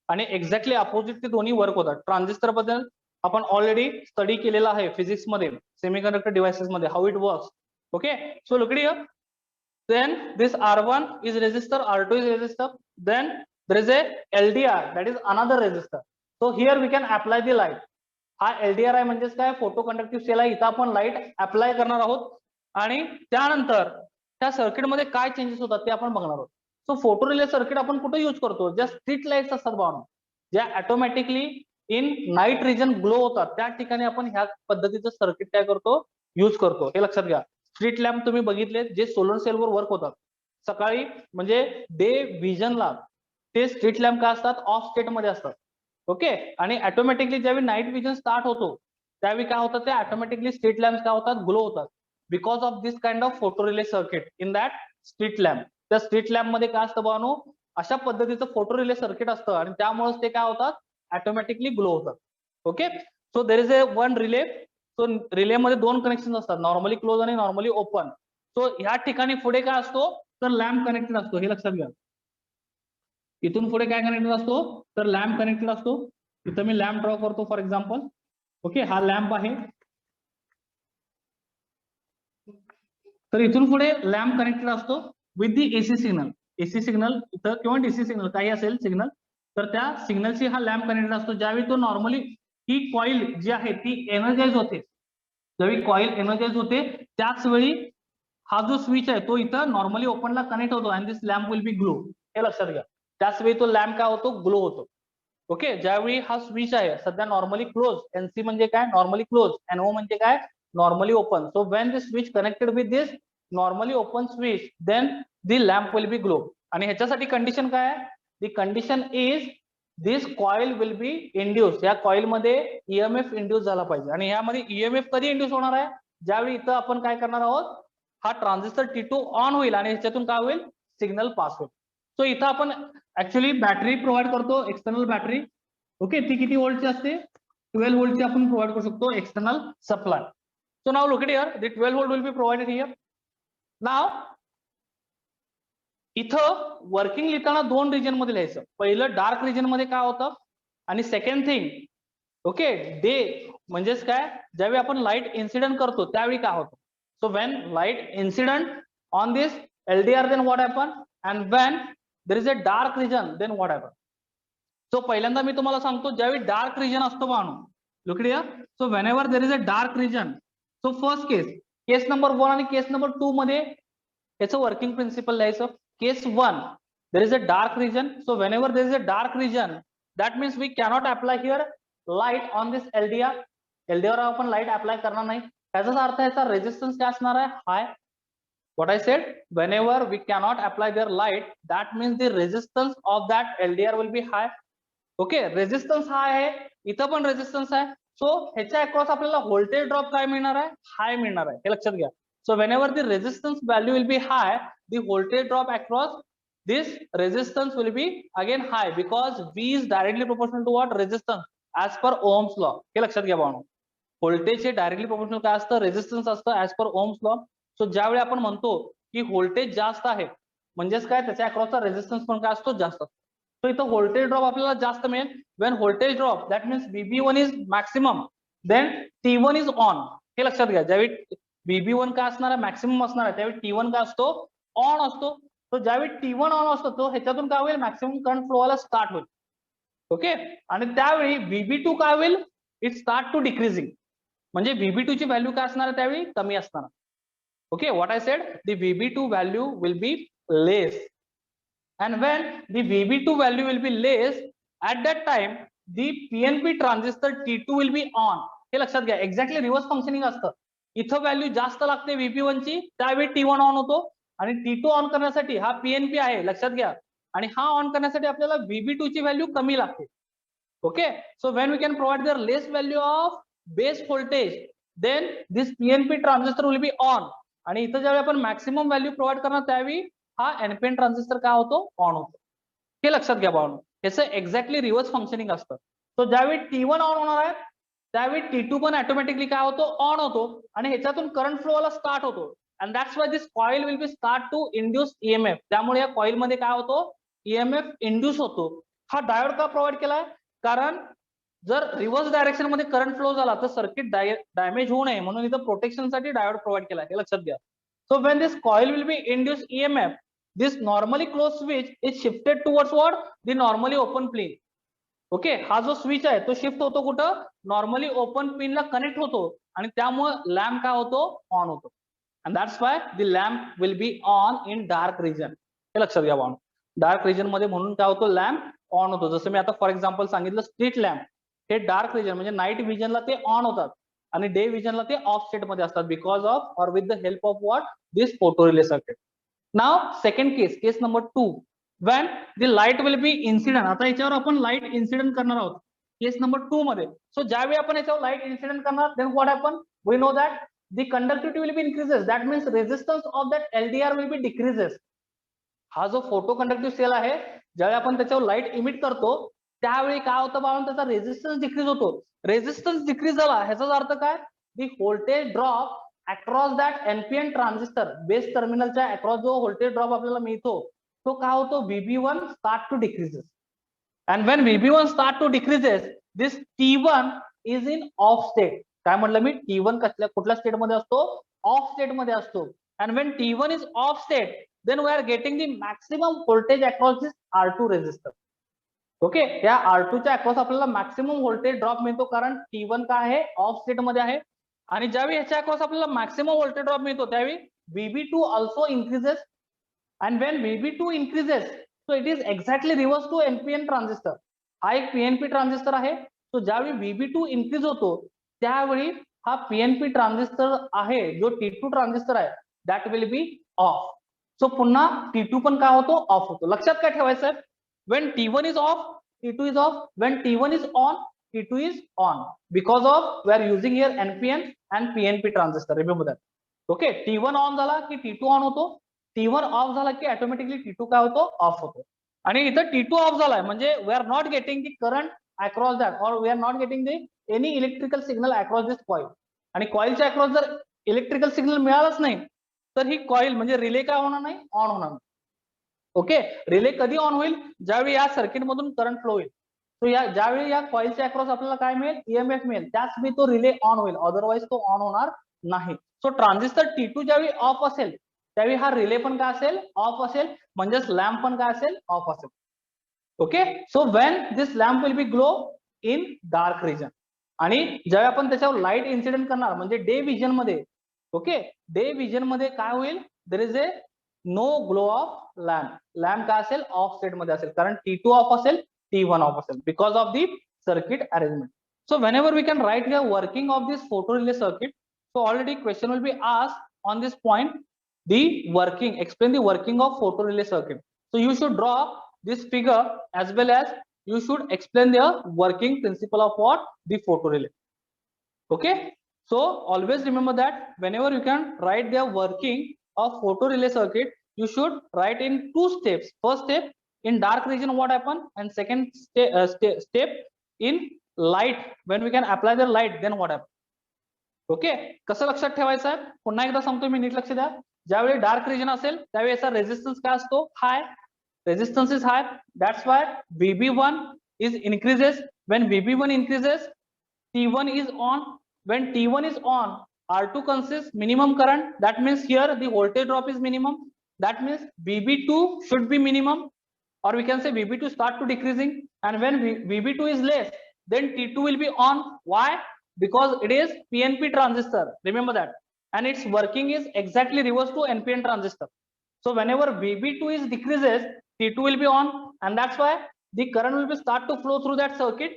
आणि एक्झॅक्टली अपोजिट ते दोन्ही वर्क होतात. ट्रान्झिस्टर बद्दल आपण ऑलरेडी स्टडी केलेला आहे फिजिक्स मध्ये, सेमीकंडक्टर डिव्हाइसेस मध्ये, how it works. Okay, so look here, then this R1 is resistor, R2 is resistor, then there is a LDR, that is another resistor. So here we can apply the light. हा LDR आहे, म्हणजेच काय, photo conductive sale आहे. इथं आपण light apply करणार आहोत, आणि त्यानंतर त्या सर्किट मध्ये काय चेंजेस होतात ते आपण बघणार आहोत. सो फोटो रिले सर्किट आपण कुठे यूज करतो, ज्या स्ट्रीट लाईट्स असतात बाळांनो, ज्या automatically in night region glow होतात, त्या ठिकाणी आपण ह्या पद्धतीचं सर्किट काय करतो, यूज करतो. हे लक्षात घ्या. स्ट्रीट लॅम्प तुम्ही बघितले, जे सोलर सेलवर वर्क होतात सकाळी, म्हणजे डे विजनला ते स्ट्रीट लॅम्प काय असतात, ऑफ स्टेट मध्ये असतात. ओके, आणि ऑटोमॅटिकली ज्यावेळी नाईट विजन स्टार्ट होतो त्यावेळी काय होतं, ते ऑटोमॅटिकली स्ट्रीट लॅम्प काय होतात, ग्लो होतात, because of this kind of photo relay circuit in that street lamp. त्या स्ट्रीट लॅम्प मध्ये काय असतं बाळांनो, अशा पद्धतीचं फोटो रिले सर्किट असतं, आणि त्यामुळेच ते काय होतात, ऑटोमॅटिकली ग्लो होतात. Okay, so there is A one relay. So relay मध्ये 2 कनेक्शन असतात, नॉर्मली क्लोज आणि नॉर्मली ओपन. सो ह्या ठिकाणी पुढे काय असतो, तर लॅम्प कनेक्टेड असतो, हे लक्षात घ्या. इथून पुढे काय कनेक्टेड असतो तर लॅम्प कनेक्टेड असतो. इथं मी लॅम्प ड्रॉ करतो फॉर एक्झाम्पल. ओके, हा लॅम्प आहे. तर इथून पुढे लॅम्प कनेक्टेड असतो with the AC signal. AC signal इथं किंवा डीसी सिग्नल काही असेल सिग्नल, तर त्या सिग्नलशी हा लॅम्प कनेक्टेड असतो. ज्यावेळी तो नॉर्मली ही कॉईल जी आहे ती एनर्जाइज होते, ज्यावेळी कॉईल एनर्जाइज होते त्याच वेळी हा जो स्विच आहे तो इथं नॉर्मली ओपनला कनेक्ट होतो and this lamp will be glow. हे लक्षात घ्या. त्याच वेळी तो लॅम्प काय होतो ग्लो होतो. ओके, ज्यावेळी हा स्विच आहे सध्या नॉर्मली क्लोज, एनसी म्हणजे काय नॉर्मली क्लोज, एनओ म्हणजे काय normally open. So when this switch connected with this normally open switch then the lamp will be glow. आणि ह्याच्यासाठी कंडिशन काय आहे, the condition is this coil will be induce. या coil मध्ये EMF induce झाला पाहिजे. आणि यामध्ये ईएमएफ कधी इंड्यूस होणार आहे, ज्यावेळी इथं आपण काय करणार आहोत, हा ट्रान्झिस्टर T2 ऑन होईल आणि ह्याच्यातून काय होईल सिग्नल पास होईल. सो इथं आपण ऍक्च्युअली बॅटरी प्रोव्हाइड करतो, एक्सटर्नल बॅटरी. ओके, ती किती वोल्टची असते 12 वोल्टची आपण प्रोव्हाइड करू शकतो external supply. So now look it here, the 12 volt will be provided here. Now इथं वर्किंग लिहिताना दोन रिजन मध्ये लिहायचं. पहिलं डार्क रिजन मध्ये काय होतं आणि सेकंड थिंग ओके डे म्हणजेच काय ज्यावेळी आपण लाईट इन्सिडेंट करतो त्यावेळी काय होतं. So when light incident on this LDR then what happen and when there is a dark region then what happen. सो पहिल्यांदा मी तुम्हाला सांगतो ज्यावेळी डार्क रिजन असतो पाहणं look it here. So whenever there is a dark region, so first case number 1 आणि केस number 2 मध्ये याचं वर्किंग प्रिन्सिपल लिहायचं. केस 1 there is a dark region, so whenever there is a dark region that means we cannot apply here light on this LDR. LDR आपण light apply करणार नाही. त्याचा अर्थ याचा रेजिस्टन्स काय असणार आहे हाय. What I said, whenever we cannot apply their light, that means the resistance of that LDR will be high. Okay, resistance high आहे, इथं पण रेजिस्टन्स आहे. सो ह्याच्या अक्रॉस आपल्याला व्होल्टेज ड्रॉप काय मिळणार आहे हाय मिळणार आहे. हे लक्षात घ्या. So when ever the resistance value will be high, the voltage drop across this resistance will be again high because V is directly proportional to what resistance as per Ohm's law. हे लक्षात घ्या भावनो. Voltage हे directly proportional काय असतं resistance असतं as per Ohm's law. So ज्यावेळी आपण म्हणतो की व्होल्टेज जास्त आहे म्हणजेच काय त्याच्या अक्रॉसचा रेजिस्टन्स पण काय असतो जास्त असतो. सो इथं व्होल्टेज ड्रॉप आपल्याला जास्त मिळेल. When voltage drop that means VB1 is maximum then T1 is on. हे लक्षात घ्या. ज्यावेळी VB1 काय असणार आहे मॅक्सिमम असणार आहे त्यावेळी T1 काय असतो ऑन असतो. तो ज्यावेळी T1 ऑन असतो तो ह्याच्यातून काय होईल मॅक्सिमम करंट फ्लो व्हायला स्टार्ट होईल. ओके, आणि त्यावेळी VB2 काय होईल इट स्टार्ट टू डिक्रीजिंग. म्हणजे VB2 ची व्हॅल्यू काय असणार आहे त्यावेळी कमी असणार. Okay, what I said the VB2 value will be less and when the VB2 value will be less at that time the PNP transistor T2 will be on. हे लक्षात घ्या. एक्झॅक्टली रिव्हर्स फंक्शनिंग असतं. इथं value जास्त लागते VB1 ची त्यावेळी T1 on होतो आणि T2 ऑन करण्यासाठी हा PNP आहे लक्षात घ्या आणि हा ऑन करण्यासाठी आपल्याला VB2 ची व्हॅल्यू कमी लागते. Okay, so when we can provide their less value of base voltage then this PNP transistor will be on. आणि इथं ज्यावेळी आपण मॅक्सिमम व्हॅल्यू प्रोव्हाइड करणार त्यावेळी हा NPN ट्रान्झिस्टर काय होतो ऑन होतो. हे लक्षात घ्या भावनो. याचं एक्झॅक्टली रिव्हर्स फंक्शनिंग असतं. सो ज्यावेळी T1 ऑन होणार आहे त्यावेळी T2 पण ऑटोमॅटिकली काय होतो ऑन होतो आणि ह्याच्यातून करंट फ्लो व्हायला स्टार्ट होतो. And that's why this coil will be start to induce EMF. त्यामुळे या कॉईल मध्ये काय होतो EMF इंड्यूस होतो. हा डायोड का प्रोव्हाइड केलाय कारण जर रिव्हर्स डायरेक्शन मध्ये करंट फ्लो झाला तर सर्किट डॅमेज होऊ नये म्हणून इथं प्रोटेक्शनसाठी डायोड प्रोव्हाइड केलाय. हे लक्षात घ्या. So when this coil will be induced EMF, this normally closed switch is shifted towards what? The normally open plane. Okay, हा जो स्विच आहे तो शिफ्ट होतो कुठं नॉर्मली ओपन पिन ला कनेक्ट होतो आणि त्यामुळे लॅम्प काय होतो ऑन होतो. and that's why the lamp will be on in dark region. हे लक्षात घ्या भावनो. डार्क रिजन मध्ये म्हणून काय होतो लॅम्प ऑन होतो. जसं मी आता फॉर एक्झाम्पल सांगितलं स्ट्रीट लॅम्प हे डार्क रिजन म्हणजे नाईट विजनला ते ऑन होतात आणि डे विजनला ते ऑफ स्टेट मध्ये असतात बिकॉज ऑफ और with the help of what this photo relay circuit. Now second case number 2 when the light will be incident. आता याच्यावर आपण लाईट इन्सिडेंट करणार आहोत केस नंबर 2 मध्ये. सो ज्यावेळी आपण याच्यावर लाईट इन्सिडेंट करणार then what happen we know that the conductivity will be increases that means resistance of that LDR will be decreases. हा जो फोटो कंडक्टिव्ह सेल आहे ज्यावेळी आपण त्याच्यावर लाईट इमिट करतो त्यावेळी काय होतं बाळून त्याचा रेजिस्टन्स डिक्रीज होतो. रेजिस्टन्स डिक्रीज झाला ह्याचा अर्थ काय the voltage drop across that NPN transistor base टर्मिनलच्या अक्रॉस जो व्होल्टेज ड्रॉप आपल्याला मिळतो तो काय होतो, VB1 start to decreases, and when VB1 start to decreases, this T1 is in off state. काय म्हटलं मी, T1 कुठल्या स्टेट मध्ये असतो, ऑफ स्टेट मध्ये असतो. and when T1 is off state, then we are getting the maximum voltage across this R2 resistor. Okay, या R2 च्या across आपल्याला मॅक्सिमम व्होल्टेज ड्रॉप मिळतो, कारण T1 काय आहे, ऑफ स्टेट मध्ये आहे. आणि ज्यावेळी ह्याच्या अक्रॉस आपल्याला मॅक्सिमम व्होल्टेज ड्रॉप मिळतो, त्यावेळी VB2 also increases. and when VB2 increases, so it is exactly reverse to NPN transistor. हा एक PNP ट्रान्झिस्टर आहे. तो ज्यावेळी VB2 इन्क्रीज होतो, त्यावेळी हा PNP ट्रान्झिस्टर आहे, जो T2 ट्रान्झिस्टर आहे, that will be of. So पुन्हा T2 पण काय होतो, ऑफ होतो. लक्षात काय ठेवायचं, when T1 is off, T2 is off. when T1 is on, T2 is on, because of we are using here NPN and PNP transistor. Remember that. Okay, T1 on झाला की T2 on होतो, T1 of झाला की automatically T2 काय होतो, of होतो. आणि इथं T2 ऑफ झालाय म्हणजे we are not getting the current across that, और we are not getting the any electrical signal across this coil. आणि कॉइलच्या अक्रॉस जर इलेक्ट्रिकल सिग्नल मिळालंच नाही, तर ही कॉइल म्हणजे रिले काय होणार नाही, ऑन होणार नाही. ओके, रिले कधी ऑन होईल, ज्यावेळी या सर्किट मधून करंट फ्लो होईल. तो या ज्यावेळी या कॉइलच्या अक्रॉस आपल्याला काय मिळेल, ईएमएफ मिळेल, त्याच वेळी तो रिले ऑन होईल, अदरवाइज तो ऑन होणार नाही. सो ट्रान्झिस्टर T2 ज्यावेळी ऑफ असेल, त्यावेळी हा रिले पण काय असेल, ऑफ असेल, म्हणजेच लॅम्प पण काय असेल, ऑफ असेल. Okay, so when this lamp will be glow in dark region. आणि ज्यावेळी आपण त्याच्यावर लाईट इन्सिडेंट करणार, म्हणजे डे विजन मध्ये, ओके, डे विजन मध्ये काय होईल, there is a no glow of lamp. Lamp काय असेल, ऑफ स्टेट मध्ये असेल, कारण T2 ऑफ असेल, T1 ऑफ असेल, because of the circuit arrangement. So whenever we can write the working of this photo relay circuit, so already question will be asked on this point, the working, explain the working of photo relay circuit. So you should draw this figure, as well as you should explain the working principle of what, the photo relay. Okay, so always remember that whenever you can write the working of photo relay circuit, you should write in two steps. First step, in dark region what happen, and second step in light, when we can apply the light, then what happen. Okay, कसं लक्षात ठेवायचं आहे, पुन्हा एकदा सांगतो मी, नीट लक्ष द्या. ज्यावेळी डार्क रिजन असेल, त्यावेळी याचा रेजिस्टन्स काय असतो, high. Resistance is high, that's why VB1 is increases. when VB1 increases, T1 is on. when T1 is on, R2 consists minimum current. That means here the voltage drop is minimum. That means VB2 should be minimum, or we can say VB2 start to decreasing. And when VB2 is less, then T2 will be on. Why? Because it is PNP transistor. Remember that. And its working is exactly reverse to NPN transistor. So whenever VB2 is decreases, T2 will be on, and that's why the current will be start to flow through that circuit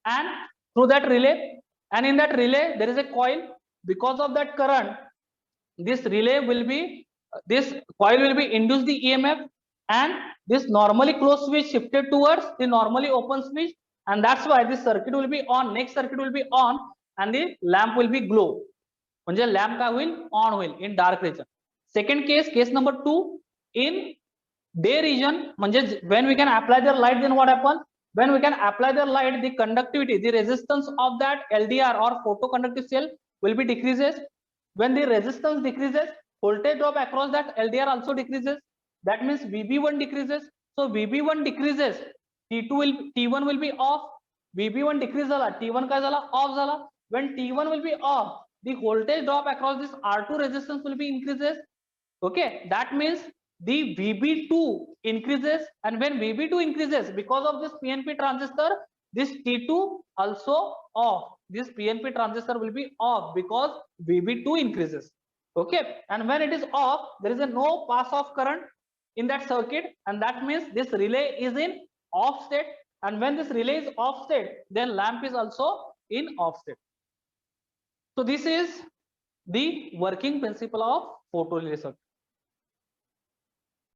and through that relay. And in that relay there is a coil. Because of that current, this relay will be, this coil will be induce the EMF, and this normally closed switch shifted towards the normally open switch, and that's why this circuit will be on, next circuit will be on, and the lamp will be glow. म्हणजे lamp काय होईल, on होईल in dark region. Second case, case number 2, in day region, म्हणजे when we can apply their light, then what happen, when we can apply their light, the conductivity, the resistance of that LDR or photoconductive cell will be decreases. When the resistance decreases, voltage drop across that LDR also decreases. That means VB1 decreases. So VB1 decreases, T1 will be off. VB1 decrease झाला, T1 काय झाला, of झाला. When T1 will be off, the voltage drop across this R2 resistance will be increases. Okay, that means the VB2 increases, and when VB2 increases, because of this PNP transistor, this T2 also off. This PNP transistor will be off because VB2 increases. Okay, and when it is off, there is a no pass of current in that circuit, and that means this relay is in off state. And when this relay is off state, then lamp is also in off state. So this is the working principle of photo relay circuit.